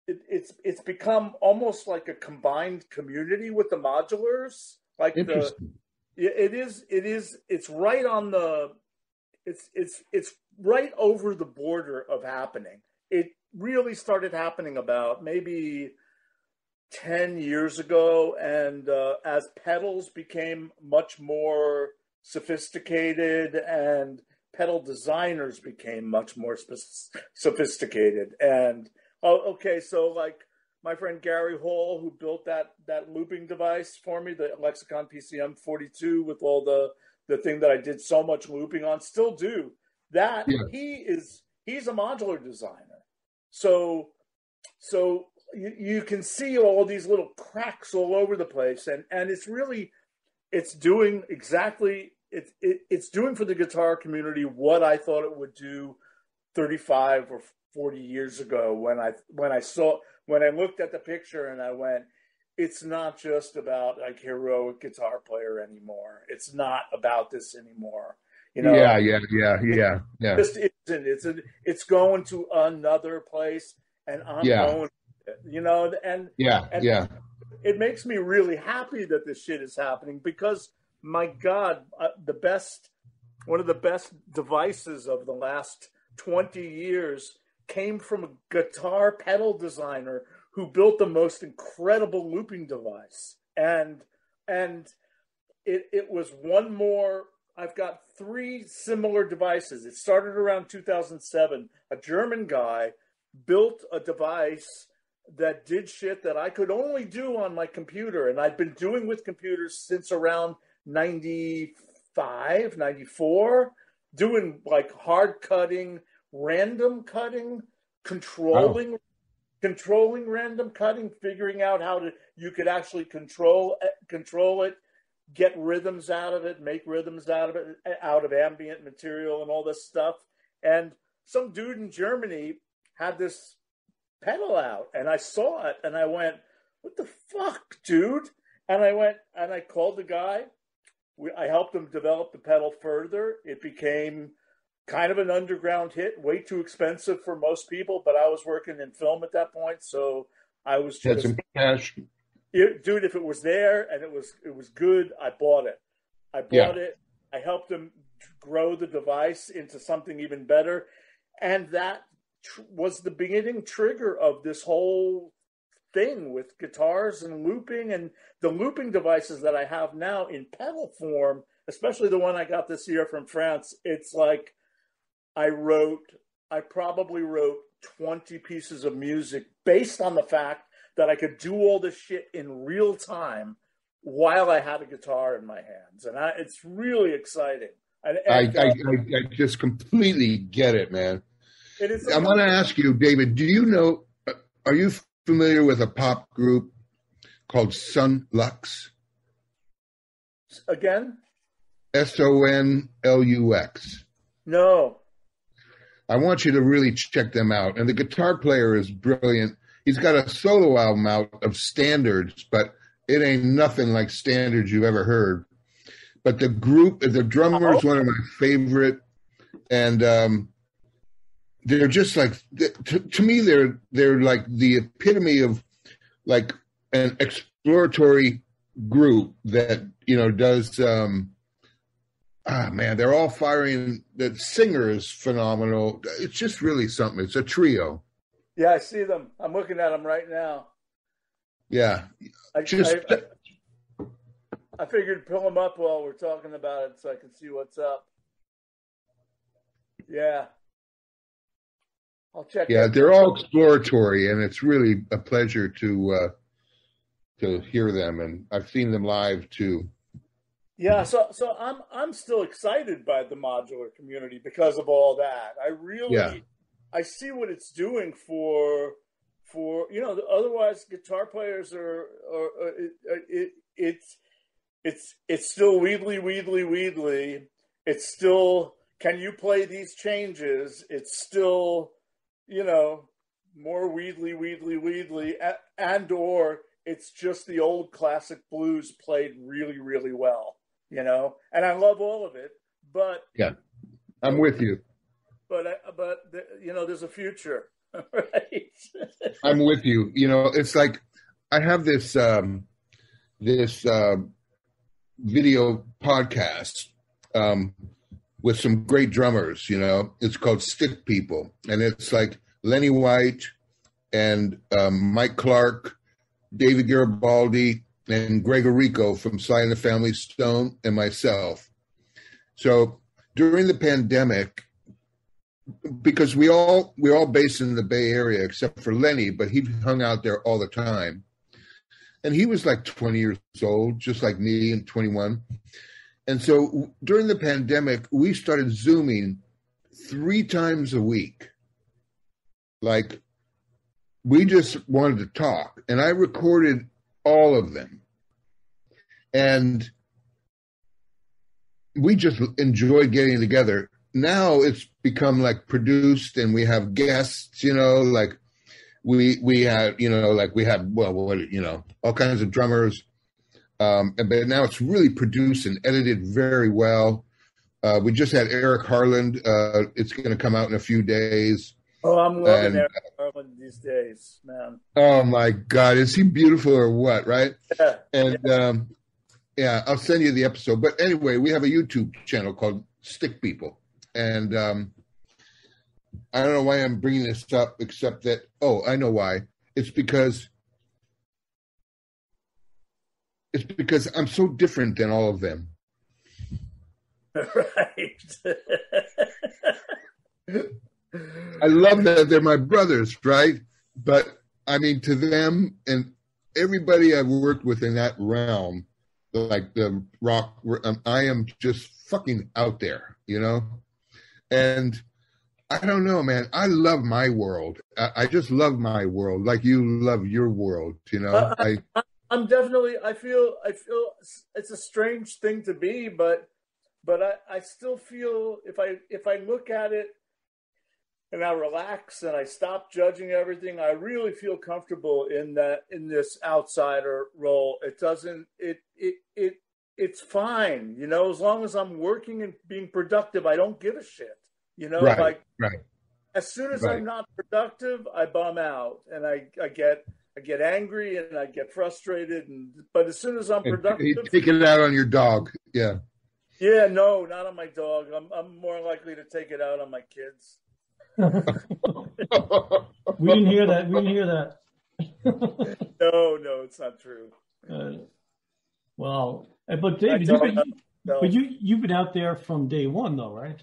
it's become almost like a combined community with the modulars. Like it's right on the it's right over the border of happening. It really started happening about maybe 10 years ago, and as pedals became much more sophisticated and pedal designers became much more sophisticated, and so like my friend Gary Hall, who built that looping device for me, the Lexicon PCM 42 with all the thing that I did so much looping on, still do that. Yeah. He's a modular designer, so you can see all these little cracks all over the place, and it's doing exactly it's doing for the guitar community what I thought it would do 35 or 40 years ago when I looked at the picture and I went, it's not just about like heroic guitar player anymore. It's not about this anymore. Yeah. It just isn't. It's going to another place, and I'm going. It makes me really happy that this shit is happening because, my God, one of the best devices of the last 20 years came from a guitar pedal designer who built the most incredible looping device. And it was one more. I've got 3 similar devices. It started around 2007. A German guy built a device that did shit that I could only do on my computer. And I'd been doing with computers since around 95, 94, doing like hard cutting, random cutting, controlling random cutting, figuring out how you could actually control it, get rhythms out of it, make rhythms out of ambient material and all this stuff. And some dude in Germany had this pedal out, and I saw it and I went, what the fuck, dude? And I went and I called the guy. I helped him develop the pedal further. It became kind of an underground hit, way too expensive for most people, but I was working in film at that point, so I was just... Had some cash. Dude, if it was there and it was good, I bought it. It. I helped him grow the device into something even better. And that was the beginning trigger of this whole thing with guitars and looping. And the looping devices that I have now in pedal form especially the one I got this year from France, it's like I probably wrote 20 pieces of music based on the fact that I could do all this shit in real time while I had a guitar in my hands. And it's really exciting. I just completely get it, man. I want to ask you, David, are you familiar with a pop group called Sun Lux? Again? SONLUX. No. I want you to really check them out. And the guitar player is brilliant. He's got a solo album out of standards, but it ain't nothing like standards you've ever heard. But the drummer is one of my favorite. And they're just like, to me, they're like the epitome of like an exploratory group that, does, man, they're all firing. The singer is phenomenal. It's just really something. It's a trio. Yeah, I see them. I'm looking at them right now. Yeah. I figured pull them up while we're talking about it so I can see what's up. Yeah. I'll check. Yeah, they're all exploratory, and it's really a pleasure to hear them. And I've seen them live too. Yeah, so I'm still excited by the modular community because of all that. I see what it's doing for otherwise guitar players it's still wheedly. It's still, can you play these changes? It's still, more wheedly, and or it's just the old classic blues played really, really well, and I love all of it, but yeah, I'm with you. But there's a future, right? I'm with you. It's like I have this video podcast with some great drummers. It's called Stick People, and it's like Lenny White and Mike Clark, David Garibaldi, and Gregorico from Sly and the Family Stone, and myself. So during the pandemic, because we all based in the Bay Area except for Lenny, but he hung out there all the time. And he was like 20 years old, just like me, and 21. And so during the pandemic, we started Zooming 3 times a week. Like, we just wanted to talk. And I recorded all of them. And we just enjoyed getting together. Now it's become like produced, and we have guests, like we had, all kinds of drummers. But now it's really produced and edited very well. We just had Eric Harland. It's going to come out in a few days. Oh, I'm loving Eric Harland these days, man. Oh my God. Is he beautiful or what? Right. Yeah. And, yeah, I'll send you the episode. But anyway, we have a YouTube channel called Stick People. And I don't know why I'm bringing this up, except that, I know why. It's because I'm so different than all of them. Right. I love that they're my brothers, right? But, I mean, to them and everybody I've worked with in that realm, like the rock, I am just fucking out there, And I don't know, man. I love my world. I just love my world, like you love your world. I'm definitely. I feel it's a strange thing to be, but I still feel if I look at it and I relax and I stop judging everything, I really feel comfortable in this outsider role. It doesn't. It's fine, as long as I'm working and being productive, I don't give a shit, Right. As soon as I'm not productive, I bum out and I get angry and I get frustrated. But as soon as I'm productive, you take it out on your dog. Yeah. Yeah, no, not on my dog. I'm more likely to take it out on my kids. We didn't hear that. No, it's not true. Well, but David, So, but you've been out there from day one, though, right?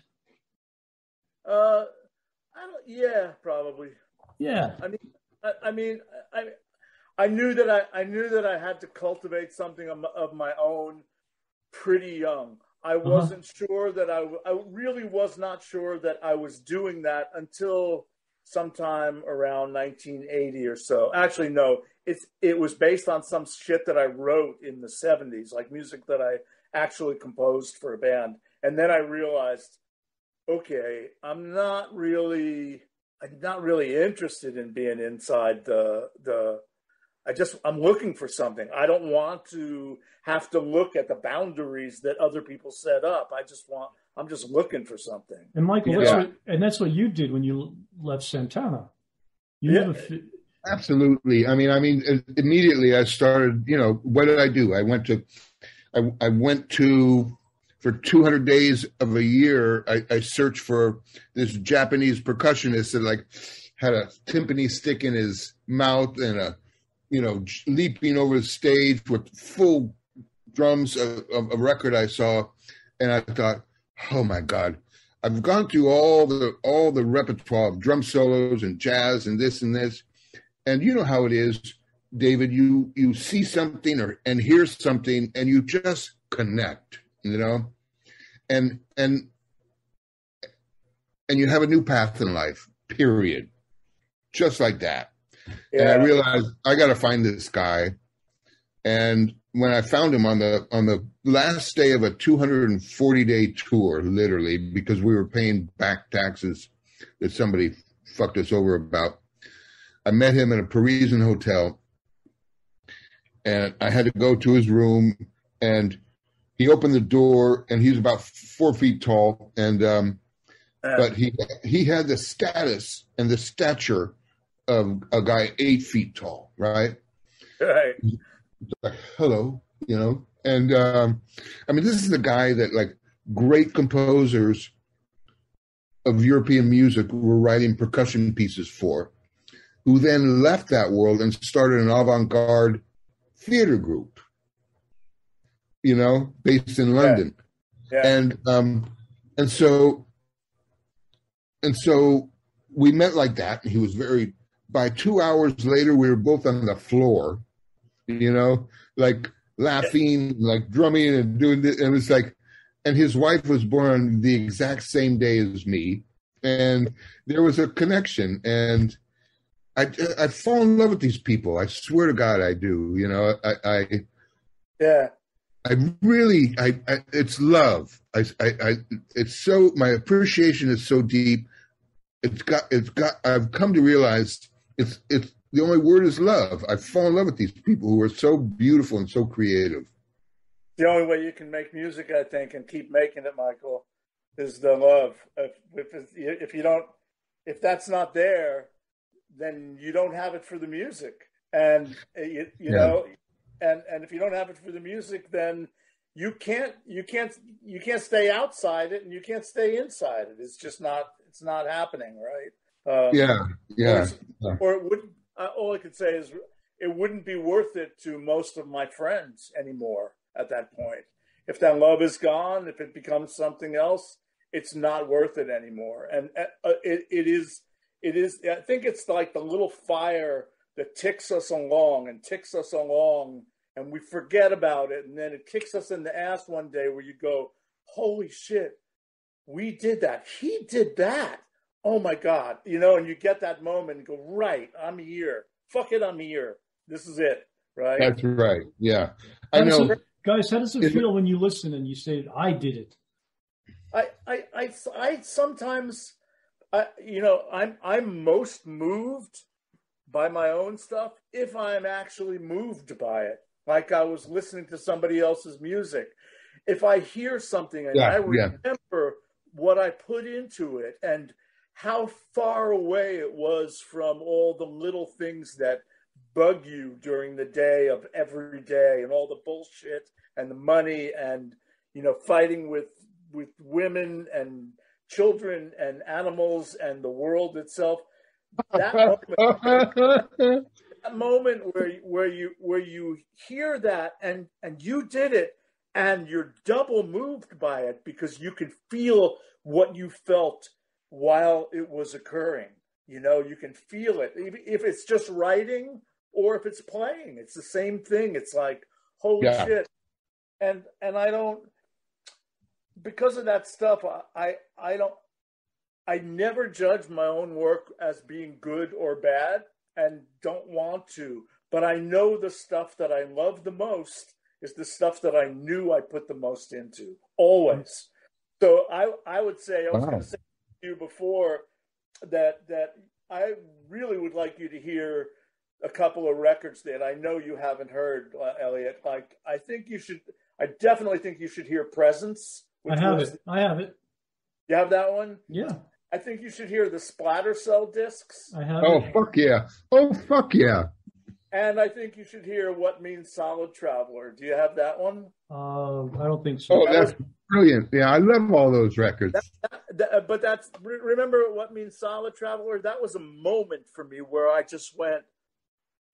yeah, probably. Yeah. I knew that I had to cultivate something of my own pretty young. I wasn't sure that I really was not sure that I was doing that until sometime around 1980 or so. Actually, no, it was based on some shit that I wrote in the 70s, like music that I actually composed for a band. And then I realized, okay, I'm not really interested in being inside I'm looking for something. I don't want to have to look at the boundaries that other people set up. I'm just looking for something. And Michael, that's what you did when you left Santana. Absolutely. I mean, immediately I started, what did I do? I went to, for 200 days of a year, I searched for this Japanese percussionist that had a timpani stick in his mouth and leaping over the stage with full drums, a record I saw. And I thought, oh my God, I've gone through all the repertoire of drum solos and jazz and this and this. And you know how it is, David, you see something and hear something and you just connect, and you have a new path in life, period. Just like that. Yeah. And I realized I got to find this guy. And when I found him on the last day of a 240-day tour, literally, because we were paying back taxes that somebody fucked us over about, I met him in a Parisian hotel, and I had to go to his room, and he opened the door, and he was about 4 feet tall, and but he had the status and the stature of a guy 8 feet tall, right? Right. Like, hello, and this is the guy that great composers of European music were writing percussion pieces for, who then left that world and started an avant-garde theater group, based in London. Yeah. And so we met like that, and he was by 2 hours later, we were both on the floor, laughing, drumming and doing this. And it's and his wife was born the exact same day as me. And there was a connection, and I fall in love with these people. I swear to God, I do. It's love. It's so, my appreciation is so deep. I've come to realize it's the only word is love. I fall in love with these people who are so beautiful and so creative. The only way you can make music, I think, and keep making it, Michael, is the love. If that's not there, then you don't have it for the music, and you know, and if you don't have it for the music, then you can't stay outside it, and you can't stay inside it. It's just not. It's not happening, right? Or it wouldn't. All I could say is it wouldn't be worth it to most of my friends anymore at that point. If that love is gone, if it becomes something else, it's not worth it anymore. And it is. I think it's like the little fire that ticks us along, and we forget about it, and then it kicks us in the ass one day where you go, "Holy shit, we did that. He did that. Oh my God," and you get that moment and go, "Right, I'm here. Fuck it, I'm here. This is it." Right. That's right. Yeah, I know. Guys, how does it feel when you listen and you say, "I did it"? I sometimes. I'm most moved by my own stuff if I'm actually moved by it. Like I was listening to somebody else's music. If I hear something and I remember what I put into it and how far away it was from all the little things that bug you during the day of every day and all the bullshit and the money and, fighting with women and children and animals and the world itself. That moment where you hear that and you did it, and you're double moved by it because you can feel what you felt while it was occurring. You know, you can feel it. If it's just writing or if it's playing, it's the same thing. It's like, holy shit. And I don't, because of that stuff, I never judge my own work as being good or bad, and don't want to. But I know the stuff that I love the most is the stuff that I knew I put the most into, always. So I would say, I was going to say to you before that I really would like you to hear a couple of records that I know you haven't heard, Eliot. Like, I definitely think you should hear Presence. I have it. You have that one? Yeah. I think you should hear the Splatter Cell discs. I have it. Fuck yeah. Oh, fuck yeah. And I think you should hear What Means Solid Traveler. Do you have that one? I don't think so. Oh, that's brilliant. Yeah, I love all those records. Remember What Means Solid Traveler? That was a moment for me where I just went,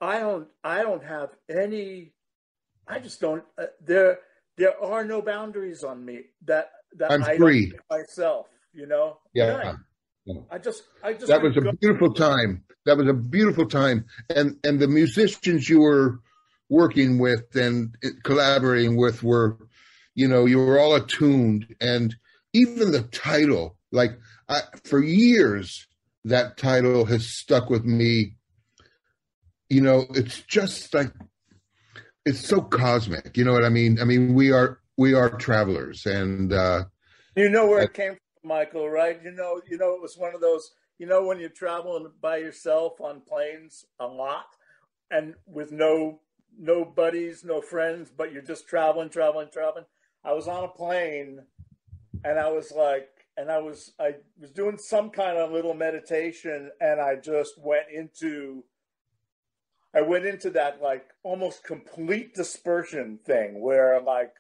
I don't have any, I just don't, there are no boundaries on me that I'm free. Don't myself, you know? Yeah. I just. That was a beautiful time. That was a beautiful time, and the musicians you were working with and collaborating with were, you were all attuned, and even the title, like for years, that title has stuck with me. You know, it's just like, it's so cosmic. You know what I mean? I mean, we are travelers, and you know where it came from, Michael, right? You know, it was one of those, when you're traveling by yourself on planes a lot and with no buddies, no friends, but you're just traveling. I was on a plane and I was doing some kind of little meditation, and I just went into that like almost complete dispersion thing where like,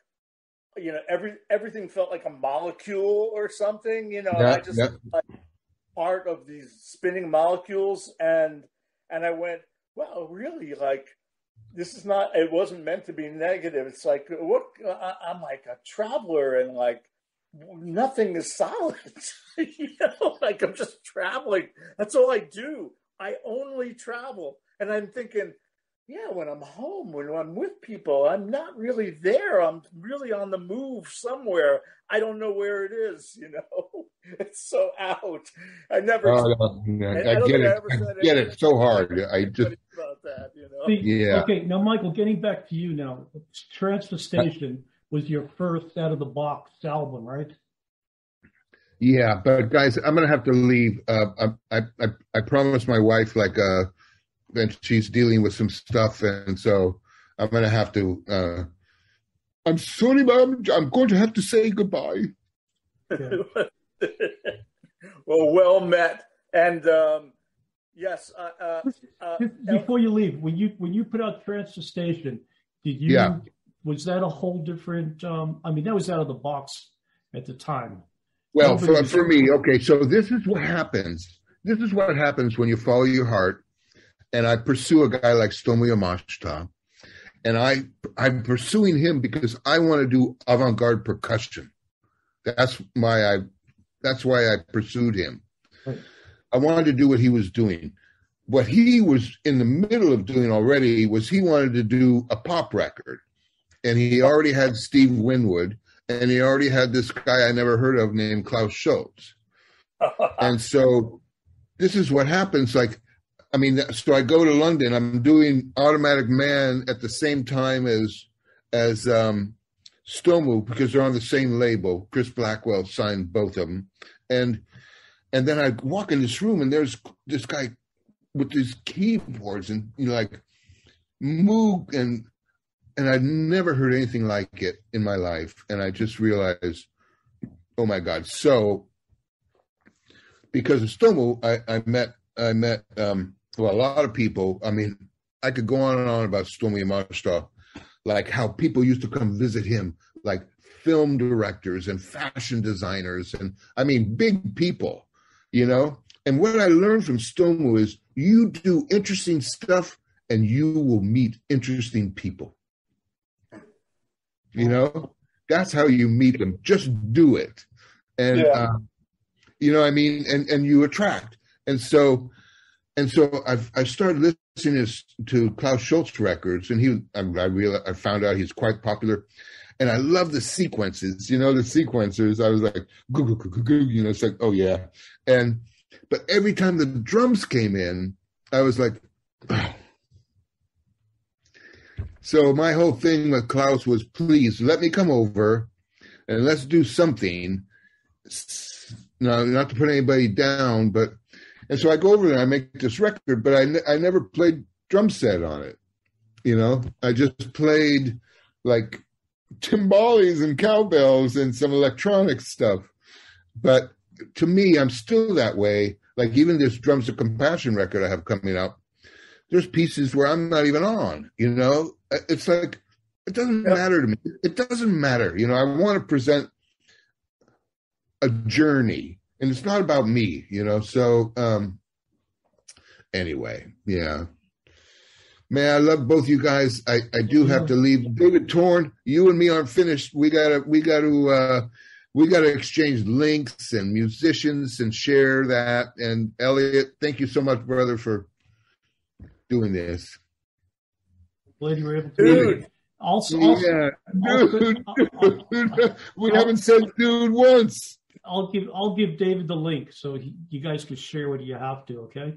everything felt like a molecule or something, I just like part of these spinning molecules, and I went, well, really, like, this is not, it wasn't meant to be negative. It's like, what, I'm like a traveler, and like nothing is solid, like I'm just traveling. That's all I do. I only travel. And I'm thinking, yeah, when I'm home, when I'm with people, I'm not really there. I'm really on the move somewhere. I don't know where it is, It's so out. I never. I get it so hard. I just about that, Yeah. Okay, now Michael, getting back to you now. Transfer Station was your first out of the box album, right? Yeah, but guys, I'm gonna have to leave. I promised my wife and she's dealing with some stuff, and so I'm going to have to. I'm sorry, Mom. I'm going to have to say goodbye. Well met. And yes. Before you leave, when you put out Transfer Station, did you? Yeah. Was that a whole different? That was out of the box at the time. Well, for me, okay. So this is what happens. This is what happens when you follow your heart. And I pursue a guy like Stomu Yamashita, and I'm pursuing him because I want to do avant-garde percussion. That's why I pursued him. Right. I wanted to do what he was doing. What he was in the middle of doing already was he wanted to do a pop record, and he already had Steve Winwood, and he already had this guy I never heard of named Klaus Schultz. And so this is what happens, like. So I go to London. I'm doing Automatic Man at the same time as Stomu because they're on the same label. Chris Blackwell signed both of them, and then I walk in this room and there's this guy with these keyboards and like Moog and I'd never heard anything like it in my life, and I just realized, oh my God! So because of Stomu, I met. Well, a lot of people, I could go on and on about Stomu Yamashita, like how people used to come visit him, like film directors and fashion designers, and big people, And what I learned from Stomu is you do interesting stuff and you will meet interesting people, That's how you meet them. Just do it. And, you know what I mean? And you attract. And so I started listening to Klaus Schultz records, and I found out he's quite popular. And I love the sequences, you know, the sequencers. I was like, you know, it's like, oh yeah. But every time the drums came in, I was like, oh. So my whole thing with Klaus was, please let me come over and let's do something. No, not to put anybody down, and so I go over there and I make this record, but I never played drum set on it. You know, I just played like timbales and cowbells and some electronic stuff. But to me, I'm still that way. Like even this Drums of Compassion record I have coming out, there's pieces where I'm not even on, you know? It's like, it doesn't matter to me. It doesn't matter. You know, I want to present a journey, and it's not about me, you know? So, anyway, yeah. Man, I love both you guys. I do have to leave. David Torn, you and me aren't finished. We gotta exchange links and musicians and share that. And Eliot, thank you so much, brother, for doing this. Glad you were able to. Dude. We haven't said dude once. I'll give David the link so you guys can share what you have to. Okay.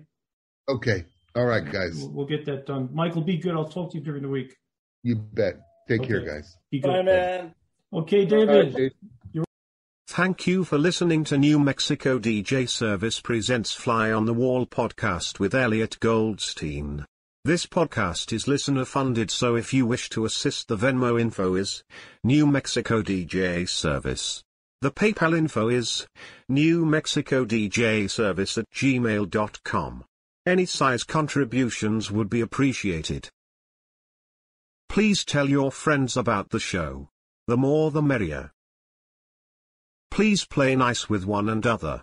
Okay. All right, guys. We'll get that done. Michael, be good. I'll talk to you during the week. You bet. Take care, guys. Be good. Bye, man. Okay, David. Right, Thank you for listening to New Mexico DJ Service presents Fly on the Wall podcast with Eliot Goldstein. This podcast is listener funded, so if you wish to assist, the Venmo info is New Mexico DJ Service. The PayPal info is newmexicodjservice@gmail.com. Any size contributions would be appreciated. Please tell your friends about the show. The more the merrier. Please play nice with one another.